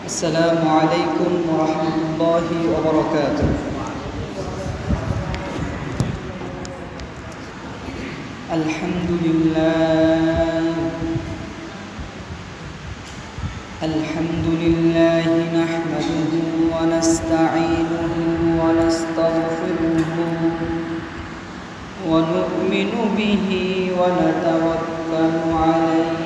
السلام عليكم ورحمة الله وبركاته. الحمد لله نحمده ونستعينه ونستغفره ونؤمن به ونتوكل عليه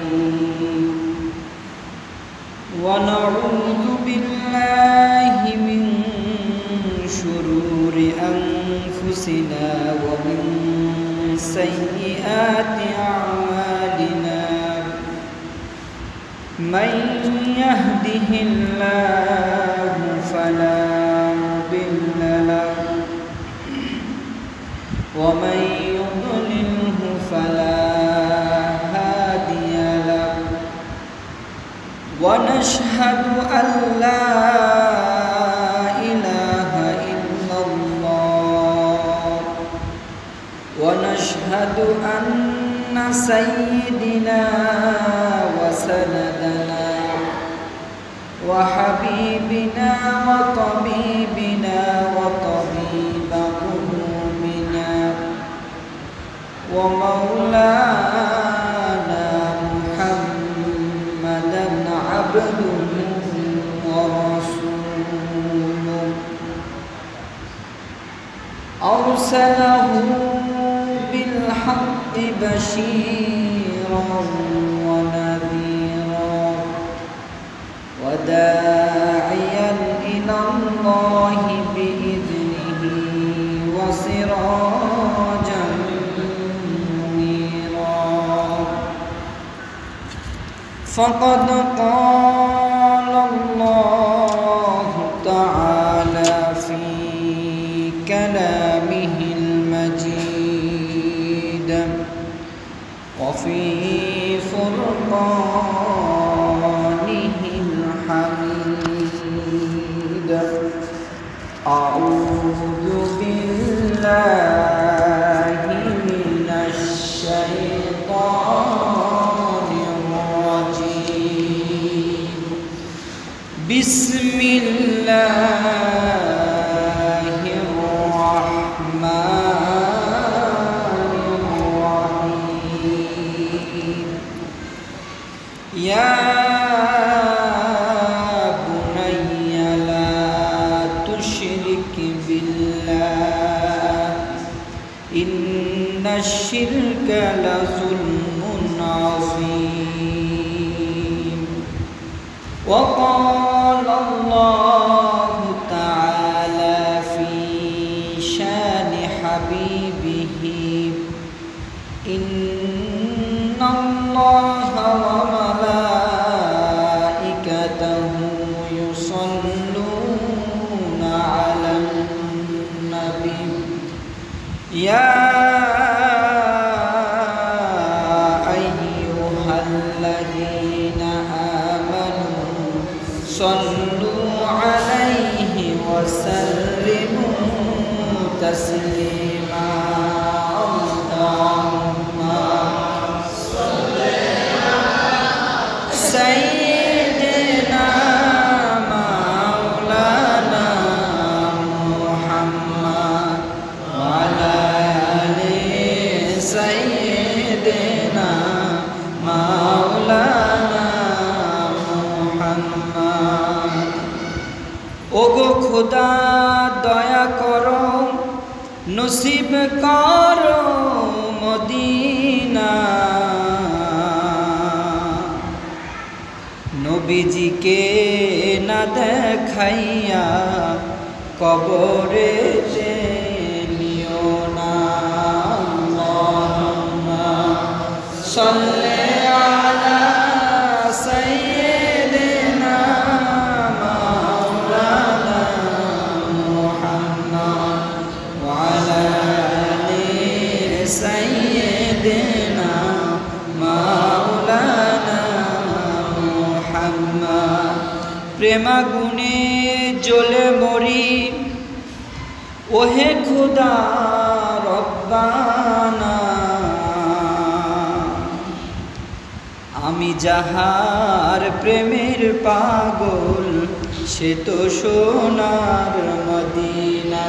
ونعوذ بالله من شرور أنفسنا ومن سيئات أعمالنا من يهده الله فلا مضل له ومن يضلله فلا هادي له ونشهد أن لا إله إلا الله ونشهد أن سيدنا وسندنا وحبيبنا وطبيبنا وطبيب قلوبنا ومولانا محمدا عبده ورسوله أرسله بالحق بشيرا ونذيرا وداعيا إلى الله بإذنه وسراجا منيرا فقد قال الله تعالى في كلامه المجيد وفي فرقانه الحميد أعوذ بالله من الشيطان الرجيم بسم الله الرحمن الرحيم يا بني لا تشرك بالله إن الشرك لظلم عظيم وقال الله تعالى في شان حبيبه إن الله وملائكته يصلون على النبي يا أيها الذين آمنوا صلوا عليه وسلموا تسليما اللهم صل على سيدنا مولانا محمد وعلى آل سيدنا مولانا محمد ওগো খোদা দয়া করো নসিব করো মদিনা নবীজিকে না দেখাইয়া কবরে নিও না আল্লাহুম্মা সাল্লি আলা সাইয়্যিদিনা মাওলানা মুহাম্মদ ওয়া আলা আলি সাইয়্যিদিনা মাওলানা মুহাম্মদ প্রেমাগুনে জ্বলে মরি ওহে খোদা রব্বানা আমি যাহার প্রেমের পাগল সে তো সোনার মদিনা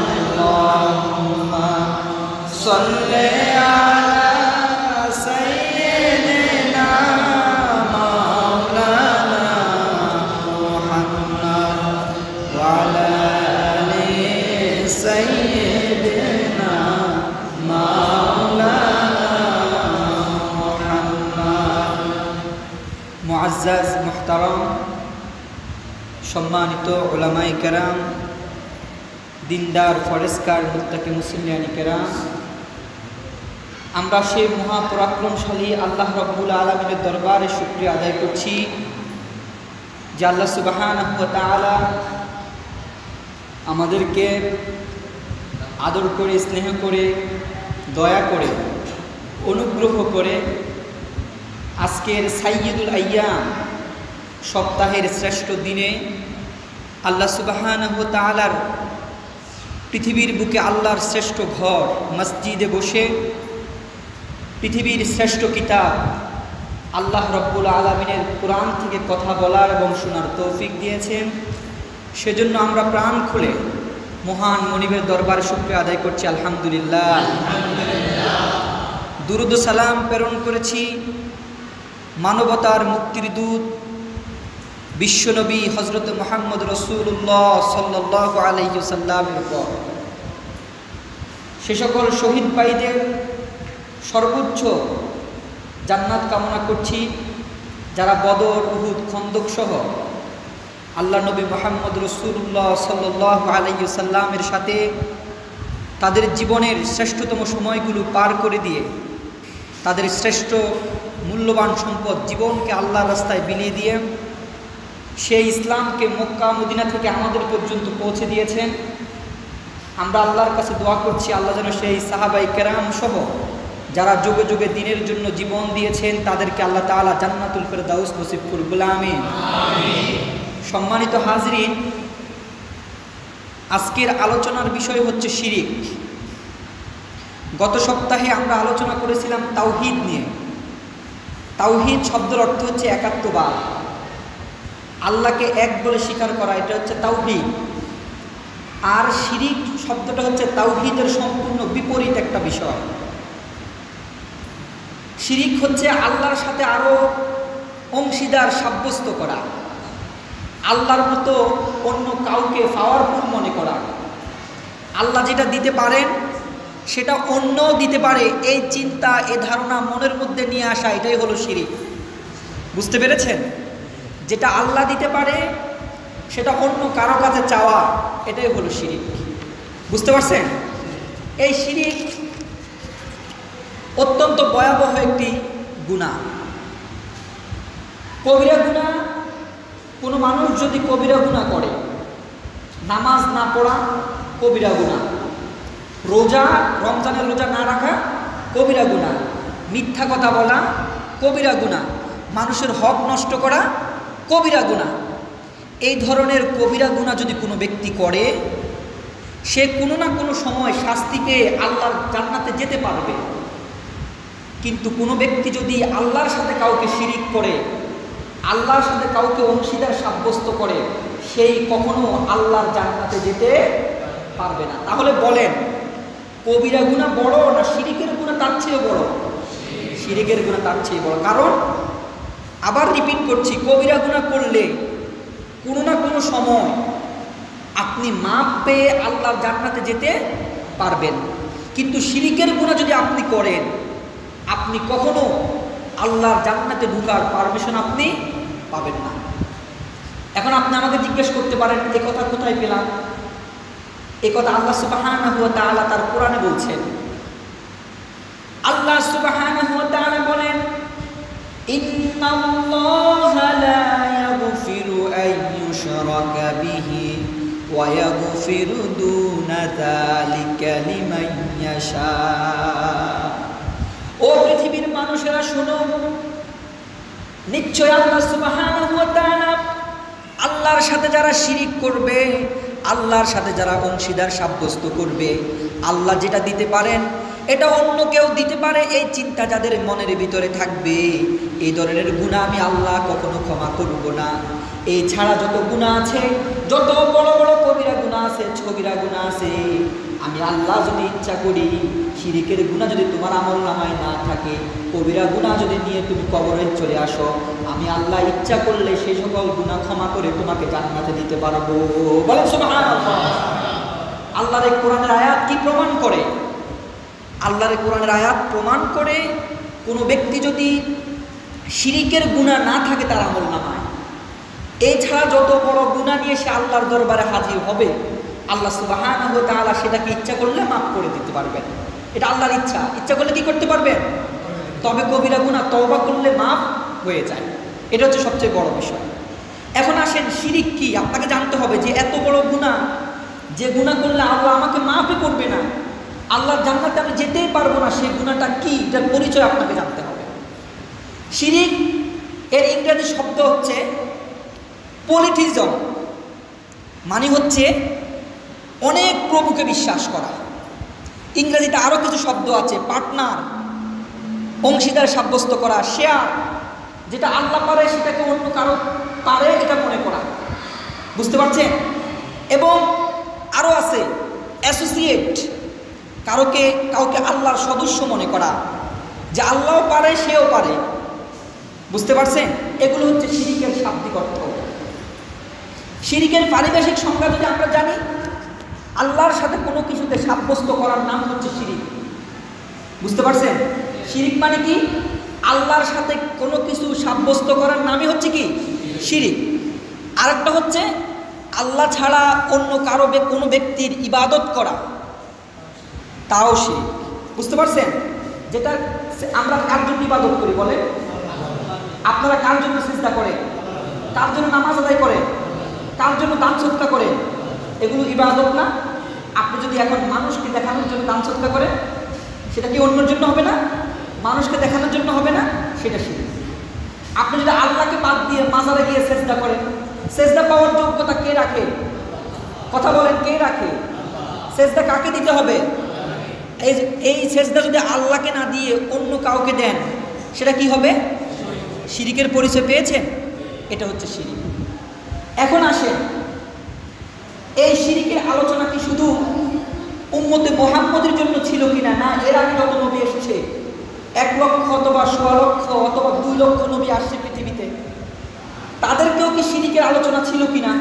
আল্লাহুম্মা সাল্লি আলা সাইয়্যিদিনা মাওলানা মুহাম্মদ ওয়া আলা আলি সাইয়্যিদিনা মুআজ্জাজ মুহতারাম সম্মানিত উলামায়ে কেরাম দিনদার ফরেজগার মুত্তাকি মুসলিয়ানি কেরাম আমরা সেই মহাপরাক্রমশালী আল্লাহ রাব্বুল আলামিনের দরবারে শুকরিয়া আদায় করছি যে আল্লাহ সুবহানাহু ওয়া তাআলা আমাদেরকে আদর করে স্নেহ করে দয়া করে অনুগ্রহ করে আজকের সাইয়্যিদুল আইয়াম সপ্তাহের শ্রেষ্ঠ দিনে আল্লাহ সুবহানাহু ওয়া তাআলার পৃথিবীর বুকে আল্লাহর শ্রেষ্ঠ ঘর মসজিদে বসে পৃথিবীর শ্রেষ্ঠ কিতাব আল্লাহ রাব্বুল আলামিনের কোরআন থেকে কথা বলার এবং শোনার তৌফিক দিয়েছেন। সেজন্য আমরা প্রাণ খুলে মহান মনিবের দরবারে শুকরিয়া আদায় করছি আলহামদুলিল্লাহ। দুরুদ ও সালাম প্রেরণ করেছি মানবতার মুক্তির দূত বিশ্বনবী হযরত মুহাম্মদ রাসূলুল্লাহ সাল্লাল্লাহু আলাইহি ওয়াসাল্লামের উপর। সে সকল শহীদ ভাইদের সর্বোচ্চ জান্নাত কামনা করছি যারা বদর উহুদ খন্দক সহ আল্লাহ নবী মুহাম্মদ রাসূলুল্লাহ সাল্লাল্লাহু আলাইহি ওয়াসাল্লামের সাথে তাদের জীবনের শ্রেষ্ঠতম সময়গুলো পার করে দিয়ে তাদের শ্রেষ্ঠ মূল্যবান সম্পদ জীবনকে আল্লাহর রাস্তায় বিলিয়ে দিয়ে সেই ইসলামকে মক্কা মদিনা থেকে আমাদের পর্যন্ত পৌঁছে দিয়েছেন। আমরা আল্লাহর কাছে দোয়া করছি আল্লাহ যেন সেই সাহাবায়ে কেরাম সহ যারা যুগে যুগে দ্বীনের জন্য জীবন দিয়েছেন তাদেরকে আল্লাহ তাআলা জান্নাতুল ফেরদাউস নসিব করুন আমিন। সম্মানিত হাজরিন, আজকের আলোচনার বিষয় হচ্ছে শিরিক। গত সপ্তাহে আমরা আলোচনা করেছিলাম তাওহীদ নিয়ে। তাওহীদ শব্দের অর্থ হচ্ছে একাত্মবাদ, আল্লাহকে এক বলে স্বীকার করা, এটা হচ্ছে তাওহীদ। আর শিরিক শব্দটা হচ্ছে তাওহীদের সম্পূর্ণ বিপরীত একটা বিষয়। শিরিক হচ্ছে আল্লাহর সাথে আরো অংশীদার সাব্যস্ত করা, আল্লাহর মতো অন্য কাউকে পাওয়ারফুল মনে করা, আল্লাহ যেটা দিতে পারেন সেটা অন্য দিতে পারে এই চিন্তা এই ধারণা মনের মধ্যে নিয়ে আসা, এটাই হলো শিরিক। বুঝতে পেরেছেন? যেটা আল্লাহ দিতে পারে সেটা অন্য কারো কাছে চাওয়া, এটাই হলো শিরিক। বুঝতে পারছেন? এই শিরিক অত্যন্ত ভয়াবহ একটি গুনাহ, কবিরা গুনাহ। কোনো মানুষ যদি কবিরা গুনাহ করে, নামাজ না পড়া কবিরা গুনাহ, রোজা রমজানের রোজা না রাখা কবিরা গুনাহ, মিথ্যা কথা বলা কবিরা গুনাহ, মানুষের হক নষ্ট করা কবিরা গুনাহ। এই ধরনের কবিরা গুনাহ যদি কোনো ব্যক্তি করে সে কোনো না কোনো সময় শাস্তি পেয়ে আল্লাহর জান্নাতে যেতে পারবে। কিন্তু কোনো ব্যক্তি যদি আল্লাহর সাথে কাউকে শিরিক করে, আল্লাহর সাথে কাউকে অংশীদার সাব্যস্ত করে, সেই কখনো আল্লাহর জান্নাতে যেতে পারবে না। তাহলে বলেন, কবিরা গুনাহ বড় না শিরিকের গুনাহ তার চেয়ে বড়? শিরিকের গুনাহ তার চেয়ে বড়। কারণ আবার রিপিট করছি, কবিরা গুনাহ করলে কোনো না কোনো সময় আপনি মাপ পেয়ে আল্লাহর জান্নাতে যেতে পারবেন। কিন্তু শিরিকের গুনাহ যদি আপনি করেন, আপনি কখনো আল্লাহর জান্নাতে ঢোকার পারমিশন আপনি পাবেন না। এখন আপনি আমাকে জিজ্ঞেস করতে পারেন, এই কথা কোথায় পেলাম? এই কথা আল্লাহ সুবহানাহু ওয়া তাআলা তার কোরআনে বলছেন। আল্লাহ সুবহানাহু ওয়া তাআলা বলেন, ইন্নাল্লাহা লা ইয়াগফিরু আন ইউশরাকা বিহি ওয়া ইয়াগফিরু দুনা যালিকা লিমান ইয়াশা। ও পৃথিবীর মানুষেরা শোনো, নিশ্চয় আল্লাহ সুবহানাহু ওয়া তাআলা আল্লাহর সাথে যারা শিরিক করবে, আল্লাহর সাথে যারা অংশীদার সাব্যস্ত করবে, আল্লাহ যেটা দিতে পারেন এটা অন্য কেউ দিতে পারে, এই চিন্তা যাদের মনের ভিতরে থাকবে, এই ধরনের গুনাহ আমি আল্লাহ কখনো ক্ষমা করব না। এই ছাড়া যত গুনাহ আছে, যত বড় বড় কবিরা গুনাহ আছে, ছবিরা গুনাহ আছে, আমি আল্লাহ যদি ইচ্ছা করি, শিরিকের গুনাহ যদি তোমার আমলনামায় না থাকে, কবিরা গুনাহ যদি নিয়ে তুমি কবরে চলে আসো, আমি আল্লাহ ইচ্ছা করলে সেই সকল গুনাহ ক্ষমা করে তোমাকে জান্নাতে দিতে পারবো। বলেন সুবহানাল্লাহ। আল্লাহর এই কোরআনের আয়াত কি প্রমাণ করে? আল্লাহর কোরআনের আয়াত প্রমাণ করে কোনো ব্যক্তি যদি শিরিকের গুনাহ না থাকে তার আমলনামায়, এছাড়া যত বড় গুনাহ নিয়ে সে আল্লাহর দরবারে হাজির হবে, আল্লাহ সুবহানাহু ওয়া তাআলা সেটাকে ইচ্ছা করলে মাফ করে দিতে পারবেন। এটা আল্লাহর ইচ্ছা, ইচ্ছা করলে কি করতে পারবেন? তবে কবিরা গুনাহ তওবা করলে মাফ হয়ে যায়। এটা হচ্ছে সবচেয়ে বড় বিষয়। এখন আসেন, শিরিক কি? আপনাকে জানতে হবে যে এত বড় গুনাহ, যে গুনাহ করলে আল্লাহ আমাকে মাফই করবে না, আল্লাহর জান্নাতে আমি যেতেই পারবো না, সেই গুনাহটা কি, এটার পরিচয় আপনাকে জানতে হবে। শিরিক এর ইংরেজি শব্দ হচ্ছে পলিথিজম, মানে হচ্ছে অনেক প্রভুকে বিশ্বাস করা। ইংরেজিতে আরও কিছু শব্দ আছে, পার্টনার, অংশীদার সাব্যস্ত করা, শেয়ার, যেটা আল্লাহ পারে সেটাকে অন্য কারো পারে এটা মনে করা। বুঝতে পারছেন? এবং আরও আছে অ্যাসোসিয়েট, কাউকে আল্লাহর সদস্য মনে করা, যে আল্লাহও পারে সেও পারে। বুঝতে পারছেন? এগুলো হচ্ছে শিরিকের শাব্দিক অর্থ। শিরিকের পারিভাষিক সংজ্ঞা যদি আমরা জানি, আল্লাহর সাথে কোনো কিছুতে সাব্যস্ত করার নাম হচ্ছে শিরিক। বুঝতে পারছেন? শিরিক মানে কি? আল্লাহর সাথে কোনো কিছু সাব্যস্ত করার নামই হচ্ছে কি? শিরিক। আরেকটা হচ্ছে আল্লাহ ছাড়া অন্য কারো কোনো ব্যক্তির ইবাদত করা, তাও শিরিক। বুঝতে পারছেন? যেটা আমরা কার জন্য ইবাদত করি বলে? আপনারা কার জন্য সিজদা করেন? কার জন্য নামাজ আদায় করেন? কার জন্য দান সদকা করেন? এগুলো ইবাদত না? আপনি যদি এখন মানুষকে দেখানোর জন্য দান সদকা করেন, সেটা কি অন্যের জন্য হবে না? মানুষকে দেখানোর জন্য হবে না? সেটা শিরক। আপনি যদি আল্লাহকে বাদ দিয়ে মাজারে গিয়ে সেজদা করেন, সেজদা পাওয়ার যোগ্যতা কে রাখে? কথা বলেন, কে রাখে? সেজদা কাকে দিতে হবে? এই সেজদা যদি আল্লাহকে না দিয়ে অন্য কাউকে দেন, সেটা কি হবে? শিরিকের পরিচয় পেয়েছেন? এটা হচ্ছে শিরিক। এখন আসেন, এই শিরিকের আলোচনা কি শুধু উম্মতে মুহাম্মদের জন্য ছিল কিনা? না, এর আগে যত নবী এসেছে, 1 লক্ষ অথবা 1.5 লক্ষ অথবা 2 লক্ষ নবী আসছে পৃথিবীতে, তাদেরকেও কি শিরিকের আলোচনা ছিল কিনা?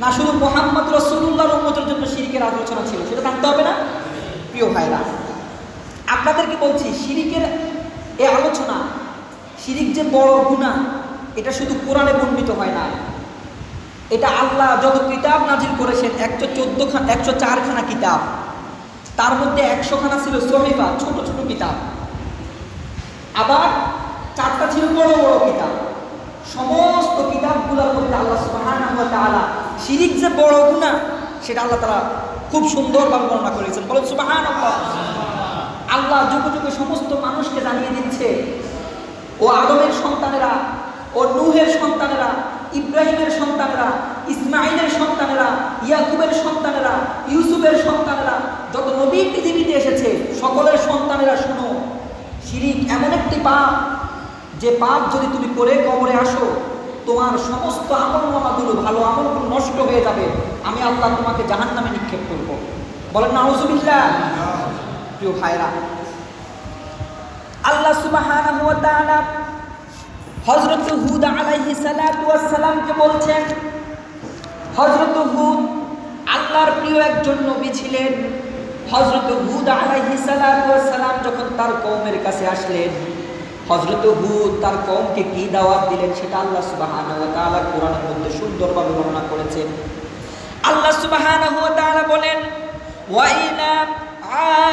না শুধু মুহাম্মদ রাসূলুল্লাহর উম্মতের জন্য শিরিকের আলোচনা ছিল? সেটা জানতে হবে না? প্রিয় ভাইরা, আপনাদেরকে বলছি, শিরিকের এই আলোচনা, শিরিক যে বড় গুনাহ, এটা শুধু কোরআনে বর্ণিত হয় না। এটা আল্লাহ যত কিতাব নাজিল করেছেন, 104 খানা কিতাব, তার মধ্যে 100 খানা ছিল সহিফা, ছোট ছোট কিতাব, আবার 4টা ছিল বড় বড় কিতাব। সমস্ত কিতাবগুলোর মধ্যে আল্লাহ সুবহানাহু ওয়া তাআলা শিরিক যে বড় গুনাহ, সেটা আল্লাহ তাআলা খুব সুন্দরভাবে বর্ণনা করেছেন। বলেন সুবহানাল্লাহ। আল্লাহ যুগে যুগে সমস্ত মানুষকে জানিয়ে দিচ্ছে, ও আদমের সন্তানেরা, ও নূহের সন্তানেরা, ইব্রাহিমের সন্তানেরা, ইসমাইলের সন্তানেরা, ইয়াকুবের সন্তানেরা, ইউসুফের সন্তানেরা, যত নবী পৃথিবীতে এসেছে সকলের সন্তানেরা, শুনো, শিরিক এমন একটি পাপ, যে পাপ যদি তুমি করে কবরে আসো, তোমার সমস্ত আমলনামাগুলো, ভালো আমলগুলো নষ্ট হয়ে যাবে। আমি আল্লাহ তোমাকে জাহান্নামে নিক্ষেপ করব। বলেন নাউযুবিল্লাহ। প্রিয় ভাইরা, আল্লাহ সুবহানাহু ওয়া তাআলা হযরত হুদ আলাইহিস সালাতু ওয়াস সালামকে বলছেন, হযরত হুদ আল্লাহর প্রিয় একজন নবী ছিলেন। হযরত হুদ আলাইহিস সালাতু ওয়াস সালাম যখন তার কওমের কাছে আসলেন, হযরত হুদ তার কওমকে কি দাওয়াত দিলেন সেটা আল্লাহ সুবহানাহু ওয়া তাআলা কোরআনের মধ্যে সুন্দরভাবে বর্ণনা করেছেন। আল্লাহ সুবহানাহু ওয়া তাআলা বলেন, ওয়া ইলা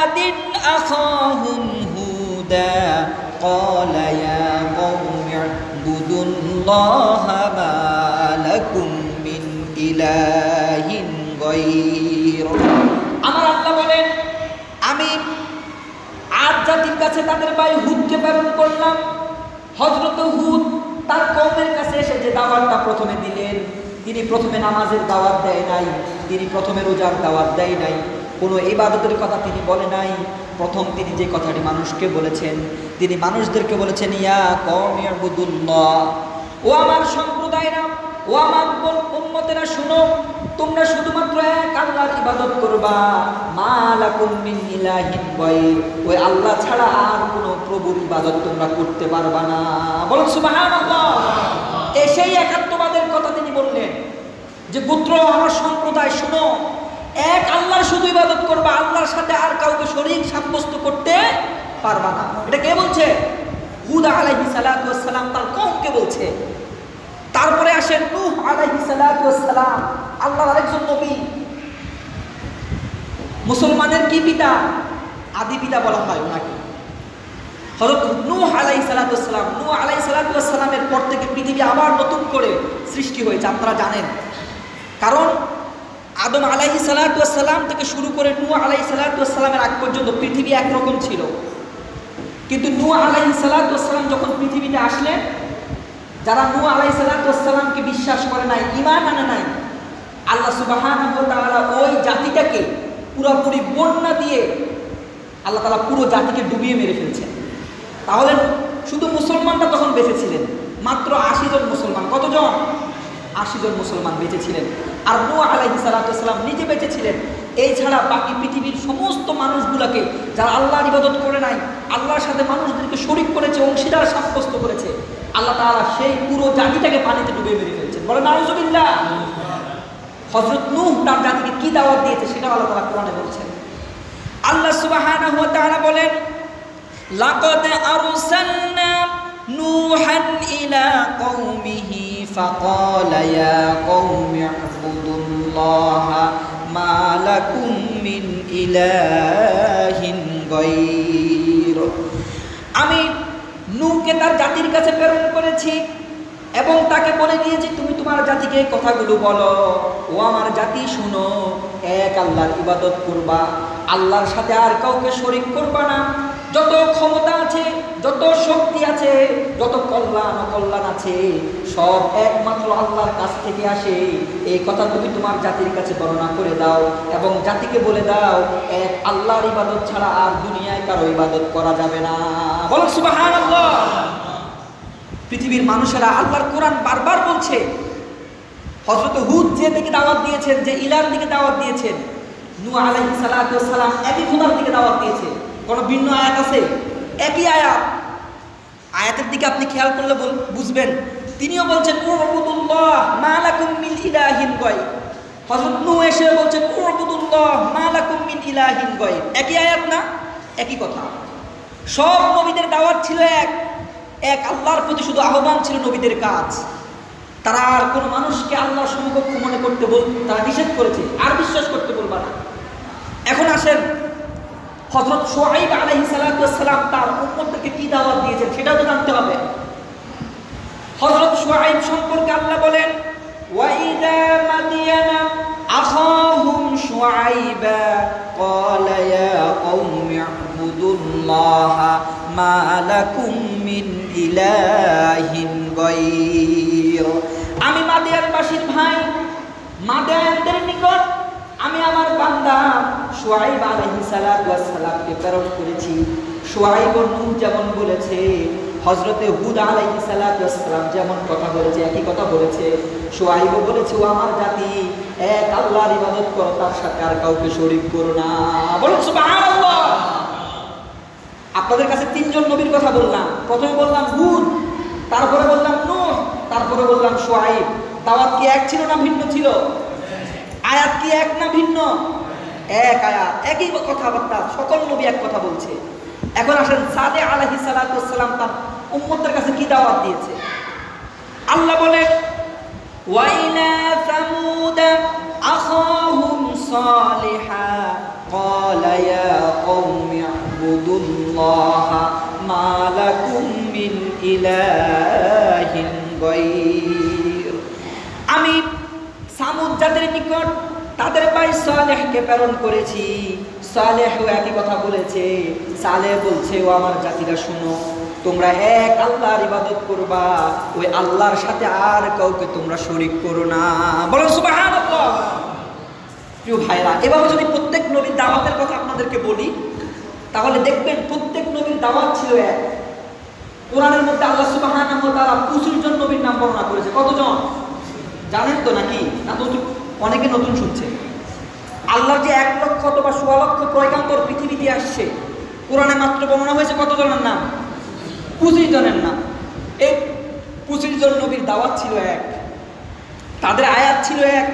আদিন আখাহুম হুদা ক্বালা ইয়া কওমি ইবুদুল্লাহা মা লাকুম মিন ইলাহিন গায়রু। আমার আল্লাহ বলেন, আমি আদ জাতির কাছে তাদের ভাই হুদকে প্রেরণ করলাম। হযরত হুদ তার কওমের কাছে এসে যে দাওয়াতটা প্রথমে দিলেন, তিনি প্রথমে নামাজের দাওয়াত দেয় নাই, তিনি প্রথমে রোজার দাওয়াত দেয় নাই, কোনো ইবাদতের কথা তিনি বলে নাই। প্রথম তিনি যে কথাটি মানুষকে বলেছেন, তিনি মানুষদেরকে বলেছেন, ইয়া কওমি ইবুদুল্লাহ, ও আমার সম্প্রদায়রা, ও আমার উম্মতেরা, শুনো, তোমরা শুধুমাত্র এক আল্লাহর ইবাদত করবা, মা লাকুম মিন ইলাহিন গায়র, ওই আল্লাহ ছাড়া আর কোনো প্রভুর ইবাদত তোমরা করতে পারবা না। বলুন সুবহানাল্লাহ। সেই একাত্মবাদের কথা তিনি বললেন যে গোত্র, আমার সম্প্রদায়, শুনো, এক আল্লাহর শুধু ইবাদত করবা, আল্লাহর সাথে আর কাউকে শরীক সাব্যস্ত করতে পারবা না। এটা কে বলছে? হুদ আলাইহিস সালাতু ওয়াস সালাম তার কওমকে বলছে। তারপরে আসেন নূহ আলাইহিস সালাতু ওয়াস সালাম, আল্লাহর আরেকজন নবী, মুসলমানের কি পিতা? আদি পিতা বলা হয় ওনাকে। হযরত নূহ আলাইহিস সালাতু ওয়াস সালাম, নূহ আলাইহিস সালাতু ওয়াস সালামের পর থেকে পৃথিবী আবার নতুন করে সৃষ্টি হয়েছে, আপনারা জানেন। কারণ আদম আলাইহিস সালাতু ওয়াস সালাম থেকে শুরু করে নূহ আলাইহিস সালাতু ওয়াস সালামের আগ পর্যন্ত পৃথিবী একরকম ছিল। কিন্তু নূহ আলাইহিস সালাতু ওয়াস সালাম যখন পৃথিবীতে আসলেন, যারা নূহ আলাইহিস সালাতু ওয়াস সালামকে বিশ্বাস করে নাই, ঈমান আনে নাই, আল্লাহ সুবহানাহু ওয়া তাআলা ওই জাতিটাকে পুরোপুরি বন্যা দিয়ে আল্লাহ তাআলা পুরো জাতিকে ডুবিয়ে মেরে ফেলছেন। তাহলে শুধু মুসলমানরা তখন বেঁচে ছিলেন, মাত্র 80 জন মুসলমান। কতজন? 80 জন মুসলমান বেঁচে ছিলেন। আর নূহ আলাইহিস সালাতু ওয়াস সালাম নিজে বেঁচে ছিলেন। এই ছাড়া বাকি পৃথিবীর সমস্ত মানুষগুলোকে, যারা আল্লাহর ইবাদত করে নাই, আল্লাহর সাথে মানুষদেরকে শরীক করেছে, অংশীদার সাব্যস্ত করেছে, আল্লাহ তাআলা সেই পুরো জাতিটাকে পানিতে ডুবিয়ে মেরে ফেলছেন। বলেন নাউজুবিল্লাহ। হযরত নূহ তার জাতিকে কি দাওয়াত দিয়েছে সেটা আল্লাহ তাআলা কোরআনে বলছেন। আল্লাহ সুবহানাহু ওয়া তাআলা বলেন, লাকাদ আরসালনা নূহান ইলা কওমিহি ফাকালা ইয়া কওমি ইবুদুল্লাহা মা লাকুম মিন ইলাহিন গায়র। আমি নূহকে তার জাতির কাছে প্রেরণ করেছি এবং তাকে বলে দিয়েছি, তুমি তোমার জাতিকে এই কথাগুলো বলো, ও আমার জাতি শুনো, এক আল্লাহর ইবাদত করবা, আল্লাহর সাথে আর কাউকে শরীক করবা না। যত ক্ষমতা আছে, যত শক্তি আছে, যত কল্যাণ অকল্যাণ আছে, সব একমাত্র আল্লাহর কাছ থেকে আসে। এই কথা তুমি তোমার জাতির কাছে বর্ণনা করে দাও এবং জাতিকে বলে দাও, এক আল্লাহর ইবাদত ছাড়া আর দুনিয়ায় কারো ইবাদত করা যাবে না। বলো সুবহানাল্লাহ। পৃথিবীর মানুষেরা আল্লাহর কোরআন বারবার বলছে। হযরত হুদ যে দিকে দাওয়াত দিয়েছেন, যে ইলার দিকে দাওয়াত দিয়েছেন, নূহ আলাইহিস সালাতু ওয়াস সালাম একই খোদার দিকে দাওয়াত দিয়েছে। কোনো ভিন্ন আয়াত আছে? একই আয়াত। আয়াতের দিকে আপনি খেয়াল করলে বুঝবেন, তিনিও বলছেন উবুদুল্লাহ মা লাকুম মিন ইলাহিন গায়র। হযরত নূহ এসে বলছেন উবুদুল্লাহ মা লাকুম মিন ইলাহিন গায়র। একই আয়াত না? একই কথা। সব নবীদের দাওয়াত ছিল এক আল্লাহর প্রতি শুধু আহ্বান ছিল নবীদের কাজ। তারা আর কোনো মানুষকে আল্লাহর সমকক্ষ মনে করতে তারা নিষেধ করেছে, আর বিশ্বাস করতে বলবা না। এখন আসেন, হযরত শুআইব আলাইহিস সালাতু ওয়াস সালাম তার উম্মতকে কি দাওয়াত দিয়েছেন সেটাও তো জানতে হবে। হযরত শুআইব সম্পর্কে আল্লাহ বলেন, ওয়া ইযা মাদিয়ানা আখাহুম শুআইবা ক্বালা ইয়া কওমি ইবুদুল্লাহা মা লাকুম মিন ইলাহিন গায়র। আমি মাদিয়ানবাসীর ভাই মাদিয়ানদের নিকট আমি আমার বান্দা শুআইব আলাইহিস সালাতু ওয়াস সালামকে প্রেরণ করেছি। শুআইব ও নূহ যেমন বলেছে, হযরতে হুদ আলাইহিস সালাতু ওয়াস সালাম যেমন কথা বলেছে, একই কথা বলেছে। শুআইব বলেছে, ও আমার জাতি, এক আল্লাহর ইবাদত করো, তার সাথে আর কাউকে শরীক করো না। বলুন সুবহানাল্লাহ। আপনাদের কাছে তিনজন নবীর কথা বললাম। প্রথমে বললাম হুদ, তারপরে বললাম নূহ, তারপরে বললাম শুআইব। দাওয়াত কি এক ছিল না ভিন্ন ছিল? আয়াত কি এক না ভিন্ন? এক আয়াত, একই কথাবার্তা, সকল নবী এক কথা বলছে। এখন আসেন, সালেহ আলাইহিস সালাতু ওয়াস সালাম তার উম্মতের কাছে কি দাওয়াত দিয়েছে? আল্লাহ বলেন, ওয়া ইলা সামুদ আখাহুম সালিহা ক্বালা ইয়া কওমি ইবুদুল্লাহা মা লাকুম মিন ইলাহিন গায়র। আমি সামুদ জাতির নিকট তাদের ভাই সালেহকে প্রেরণ করেছি। সালেহও একই কথা বলেছে। সালেহ বলছে, ও আমার জাতিরা শুনো, তোমরা এক আল্লাহর ইবাদত করবা, ওই আল্লাহর সাথে আর কাউকে তোমরা শরীক করো না। বলো সুবহানাল্লাহ। প্রিয় ভাইরা, এভাবে যদি প্রত্যেক নবীর দাওয়াতের কথা আপনাদেরকে বলি তাহলে দেখবেন প্রত্যেক নবীর দাওয়াত ছিল এক। কোরআনের মধ্যে আল্লাহ সুবহানাহু ওয়া তাআলা 25 জন নবীর নাম বর্ণনা করেছে। কতজন জানেন তো নাকি? না তো অনেকে নতুন শুনছে। আল্লাহর যে 1 লক্ষ অথবা 1.5 লক্ষ পয়গাম্বর পৃথিবীতে আসছে, কোরআনে মাত্র বর্ণনা হয়েছে কত জনের নাম? 25 জনের নাম। এই 25 জন নবীর দাওয়াত ছিল এক, তাদের আয়াত ছিল এক,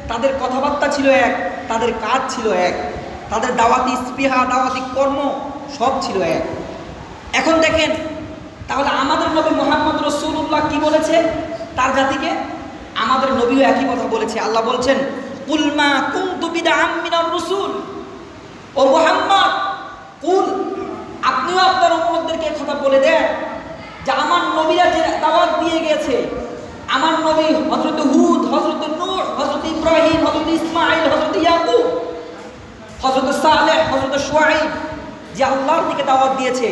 তাদের কথাবার্তা ছিল এক, তাদের কাজ ছিল এক, তাদের দাওয়াতি স্পৃহা, দাওয়াতি কর্ম সব ছিল এক। এখন দেখেন তাহলে আমাদের নবী মুহাম্মদ রাসূলুল্লাহ কি বলেছে তার জাতিকে? আমাদের নবীও একই কথা বলেছে। আল্লাহ বলছেন, কুল মা কুনতু বিদআম মিনার রাসূল। ও মুহাম্মদ, কুল, আপনিও আপনার উম্মতদেরকে কথা বলে দেন যে আমার নবীরা যে দাওয়াত দিয়ে গেছে, আমার নবী হযরত হুদ, হযরত নূহ, হযরত ইব্রাহিম, হযরত ইসমাঈল, হযরত ইয়াকুব, হযরত সালেহ, হযরত শুআয়ব যে আল্লাহর দিকে দাওয়াত দিয়েছে,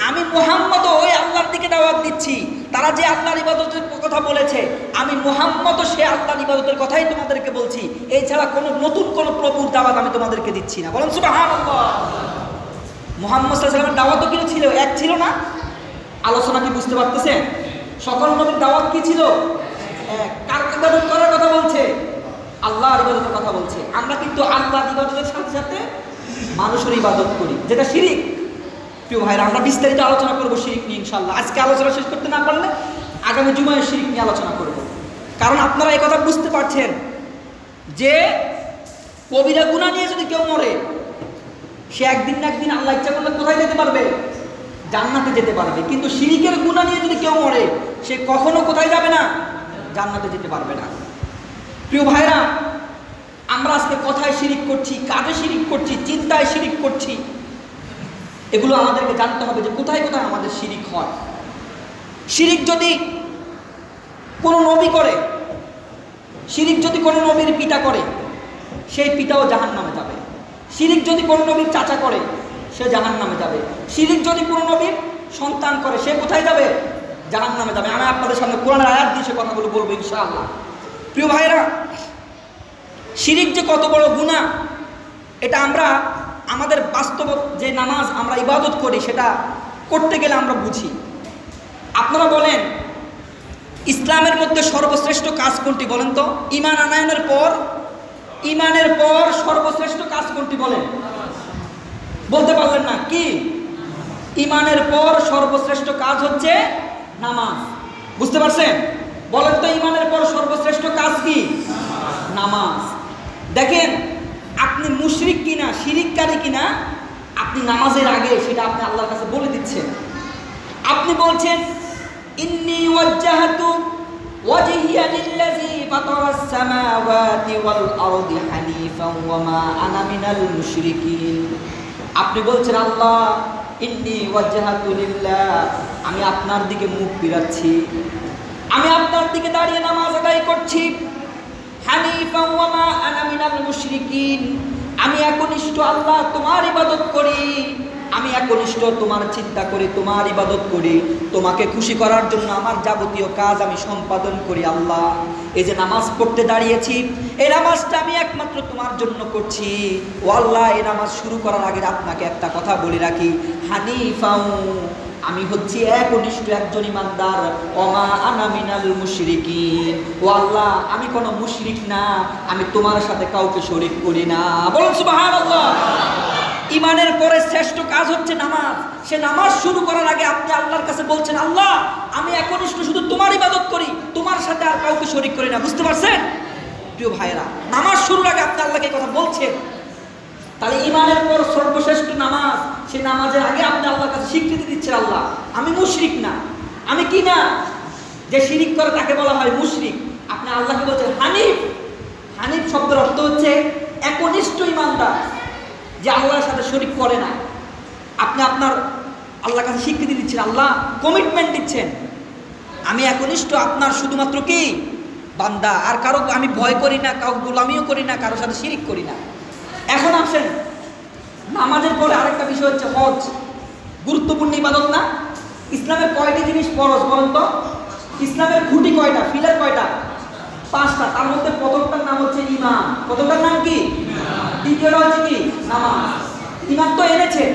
আমি মুহাম্মদও ওই আল্লাহর দিকে দাওয়াত দিচ্ছি। তারা যে আল্লাহর ইবাদতের কথা বলেছে, আমি মুহাম্মদও সে আল্লাহর ইবাদতের কথাই তোমাদেরকে বলছি। এছাড়া কোনো নতুন কোনো প্রভুর দাওয়াত আমি তোমাদেরকে দিচ্ছি না। বলেন সুবহানাল্লাহ। মুহাম্মদ সাল্লাল্লাহু আলাইহি ওয়াসাল্লামের দাওয়াতও কি ছিল? এক ছিল না? আলোচনা কি বুঝতে পারতেছেন? সকল নবীর দাওয়াত কি ছিল? এক। কার ইবাদত করার কথা বলছে? আল্লাহর ইবাদতের কথা বলছে। আমরা কিন্তু আল্লাহর ইবাদতের সাথে সাথে মানুষের ইবাদত করি, যেটা শিরিক। প্রিয় ভাইরা, আমরা বিস্তারিত আলোচনা করবো শিরিক নিয়ে ইনশাআল্লাহ। আজকে আলোচনা শেষ করতে না পারলে আগামী জুমায় শিরিক নিয়ে আলোচনা করব। কারণ আপনারা এই কথা বুঝতে পারছেন যে কবিরা গুনাহ নিয়ে যদি কেউ মরে, সে একদিন না একদিন আল্লাহ ইচ্ছা করলে কোথায় যেতে পারবে? জান্নাতে যেতে পারবে। কিন্তু শিরিকের গুনাহ নিয়ে যদি কেউ মরে, সে কখনো কোথায় যাবে না? জান্নাতে যেতে পারবে না। প্রিয় ভাইরা, আমরা আজকে কথায় শিরিক করছি, কাজে শিরিক করছি, চিন্তায় শিরিক করছি। এগুলো আমাদেরকে জানতে হবে যে কোথায় কোথায় আমাদের শিরিক হয়। শিরিক যদি কোনো নবী করে, শিরিক যদি কোনো নবীর পিতা করে, সেই পিতাও জাহান্নামে যাবে। শিরিক যদি কোনো নবীর চাচা করে, সে জাহান্নামে যাবে। শিরিক যদি কোনো নবীর সন্তান করে, সে কোথায় যাবে? জাহান্নামে যাবে। আমি আপনাদের সামনে কোরআনের আয়াত দিয়ে সে কথাগুলো বলবো ইনশাআল্লাহ। প্রিয় ভাইরা, শিরিক যে কত বড় গুনাহ, এটা আমরা আমাদের বাস্তব যে নামাজ আমরা ইবাদত করি সেটা করতে গেলে আমরা বুঝি। আপনারা বলেন ইসলামের মধ্যে সর্বশ্রেষ্ঠ কাজ কোনটি বলেন তো? ঈমান আনয়নের পর, ঈমানের পর সর্বশ্রেষ্ঠ কাজ কোনটি বলেন? বলতে পারলেন না কি? ঈমানের পর সর্বশ্রেষ্ঠ কাজ হচ্ছে নামাজ। বুঝতে পারছেন? বলেন তো ঈমানের পর সর্বশ্রেষ্ঠ কাজ কি? নামাজ। দেখেন, আপনি মুশরিক কিনা, শিরিককারী কিনা, আপনি নামাজের আগে সেটা আপনি আল্লাহর কাছে বলে দিচ্ছেন। আপনি বলছেন, ইন্নী ওয়াজ্জাহতু ওয়াজহিয়া লিল্লাযী ফাতারাস সামাওয়াতি ওয়াল আরদি হানিফান ওয়া মা আনা মিনাল মুশরিকিন। আপনি বলছেন, আল্লাহ, ইন্নী ওয়াজ্জাহতু লিল্লাহ, আমি আপনার দিকে মুখ ফিরাচ্ছি, আমি আপনার দিকে দাঁড়িয়ে নামাজ আদায় করছি। হানিফান ওয়া মা আনা মিনাল মুশরিকিন, আমি একনিষ্ঠ আল্লাহ তোমার ইবাদত করি, আমি একনিষ্ঠ তোমার চিন্তা করি, তোমার ইবাদত করি, তোমাকে খুশি করার জন্য আমার যাবতীয় কাজ আমি সম্পাদন করি। আল্লাহ, এই যে নামাজ পড়তে দাঁড়িয়েছি, এই নামাজটা আমি একমাত্র তোমার জন্য করছি। ও আল্লাহ, এই নামাজ শুরু করার আগে আপনাকে একটা কথা বলে রাখি, হানিফাও, আমি হচ্ছি একনিষ্ঠ একজন ইমানদার, ওমা আনা মিনাল মুশরিকিন, ও আল্লাহ, আমি কোনো মুশরিক না, আমি তোমার সাথে কাউকে শরীক করি না। বলুন সুবহানাল্লাহ। ইমানের পরে শ্রেষ্ঠ কাজ হচ্ছে নামাজ। সে নামাজ শুরু করার আগে আপনি আল্লাহর কাছে বলছেন, আল্লাহ, আমি একনিষ্ঠ শুধু তোমার ইবাদত করি, তোমার সাথে আর কাউকে শরীক করি না। বুঝতে পারছেন প্রিয় ভাইরা? নামাজ শুরুর আগে আপনি আল্লাহকে কথা বলছেন। তাহলে ইমানের পর সর্বশ্রেষ্ঠ নামাজ, সেই নামাজের আগে আপনি আল্লাহর কাছে স্বীকৃতি দিচ্ছেন, আল্লাহ, আমি মুশরিক না। আমি কি না? যে শিরিক করে তাকে বলা হয় মুশরিক। আপনি আল্লাহকে বলছেন হানিফ। হানিফ শব্দের অর্থ হচ্ছে একনিষ্ঠ ইমানদার, যে আল্লাহর সাথে শরীক করে না। আপনি আপনার আল্লাহর কাছে স্বীকৃতি দিচ্ছেন, আল্লাহ, কমিটমেন্ট দিচ্ছেন, আমি একনিষ্ঠ আপনার শুধুমাত্র কি বান্দা, আর কারো আমি ভয় করি না, কারো গোলামিও করি না, কারোর সাথে শিরিক করি না। এখন আসেন, নামাজের পরে আরেকটা বিষয় হচ্ছে হজ। গুরুত্বপূর্ণ ইবাদত না? ইসলামের কয়টি জিনিস ফরজ বলেন তো? ইসলামের খুঁটি কয়টা, পিলার কয়টা? 5টা। তার মধ্যে প্রথমটার নাম হচ্ছে ঈমান। প্রথমটার নাম কি? দ্বিতীয়টা হচ্ছে কি নামাজ। ইমান তো এনেছেন,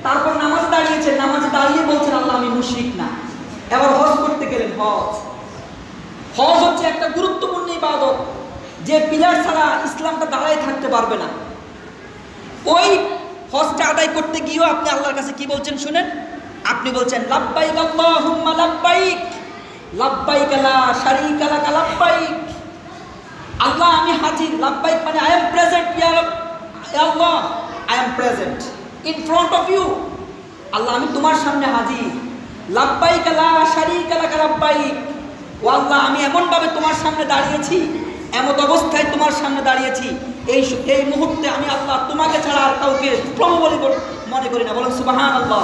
তারপর নামাজ দাঁড়িয়েছেন, নামাজে দাঁড়িয়ে বলছেন আল্লাহ আমি মুশরিক না। এবার হজ করতে গেলেন। হজ হচ্ছে একটা গুরুত্বপূর্ণ ইবাদত, যে পিলার ছাড়া ইসলামটা দাঁড়ায় থাকতে পারবে না। ওই হজটা আদায় করতে গিয়েও আপনি আল্লাহর কাছে কি বলছেন শুনেন। আপনি বলছেন লাব্বাইক আল্লাহুম্মা লাব্বাইক, লাব্বাইক লা শারীকা লাক লাব্বাইক। আল্লাহ আমি হাজির, লাব্বাইক মানে আই এম প্রেজেন্ট, ইয়া Allah I am present in front of you. Allah আমি তোমার সামনে হাজির। লাব্বাইক লা শারীকা লাক লাব্বাইক, ও আল্লাহ আমি এমনভাবে তোমার সামনে দাঁড়িয়েছি, এমন অবস্থায় তোমার সামনে দাঁড়িয়েছি, এই মুহূর্তে আমি আল্লাহ তোমাকে ছাড়া আর কাউকে প্রভু বলে মনে করি না। বলেন সুবহানাল্লাহ।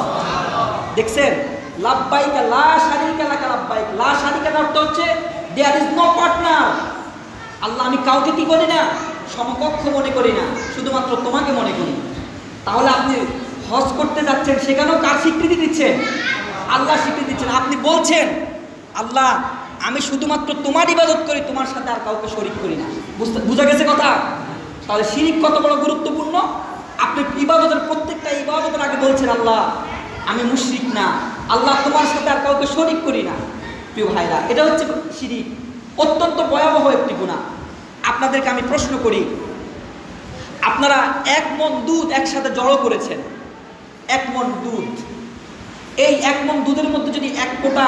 দেখছেন, লাব্বাইক লা শারীকা লাক লাব্বাইক, লা শারীকা অর্থ হচ্ছে দেয়ার ইজ নো পার্টনার। আল্লাহ আমি কাউকে কি করি না, সমকক্ষ মনে করি না, শুধুমাত্র তোমাকে মনে করি। তাহলে আপনি হজ করতে যাচ্ছেন, সেখানেও কার স্বীকৃতি দিচ্ছেন? আল্লাহ স্বীকৃতি দিচ্ছেন। আপনি বলছেন আল্লাহ আমি শুধুমাত্র তোমার ইবাদত করি, তোমার সাথে আর কাউকে শরীক করি না। বুঝা গেছে কথা? তাহলে শিরিক কত বড় গুরুত্বপূর্ণ। আপনি ইবাদতের প্রত্যেকটা ইবাদতের আগে বলছেন আল্লাহ আমি মুশরিক না, আল্লাহ তোমার সাথে আর কাউকে শরীক করি না। প্রিয় ভাইরা, এটা হচ্ছে শিরিক, অত্যন্ত ভয়াবহ একটি গুনাহ। আপনাদেরকে আমি প্রশ্ন করি, আপনারা 1 মণ দুধ একসাথে জড়ো করেছেন, 1 মণ দুধ, এই 1 মণ দুধের মধ্যে যদি 1 ফোঁটা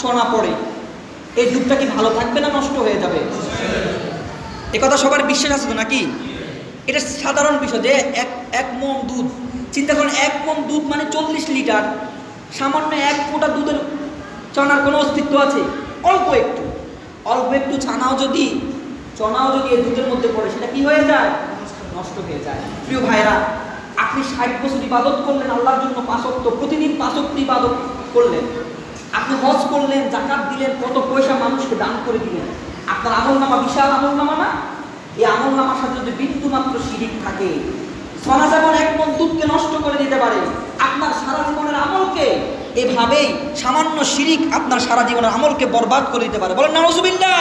ছনা পড়ে, এই দুধটা কি ভালো থাকবে না নষ্ট হয়ে যাবে? এ কথা সবার বিশ্বাস আছে তো নাকি? এটা সাধারণ বিষয় যে 1 মণ দুধ, চিন্তা করেন 1 মণ দুধ মানে 40 লিটার, সামান্য 1 ফোঁটা দুধের চনার কোনো অস্তিত্ব আছে? অল্প একটু চনাও যদি এই দুধের মধ্যে পড়ে, সেটা কি হয়ে যায়? নষ্ট হয়ে যায়। প্রিয় ভাইরা, আপনি 60 বছর ইবাদত করলেন আল্লাহর জন্য, 5 ওয়াক্ত প্রতিদিন 5 ওয়াক্ত ইবাদত করলেন, আপনি হজ করলেন, যাকাত দিলেন, কত পয়সা মানুষকে দান করে দিলেন, আপনার আমলনামা বিশাল আমলনামা না? এই আমলনামার সাথে যদি বিন্দু মাত্র শিরিক থাকে, সোনা যেমন 1 মণ দুধকে নষ্ট করে দিতে পারে, আপনার সারা জীবনের আমলকে এভাবেই সামান্য শিরিক আপনার সারা জীবনের আমলকে বরবাদ করে দিতে পারে। বলেন নাউজুবিল্লাহ।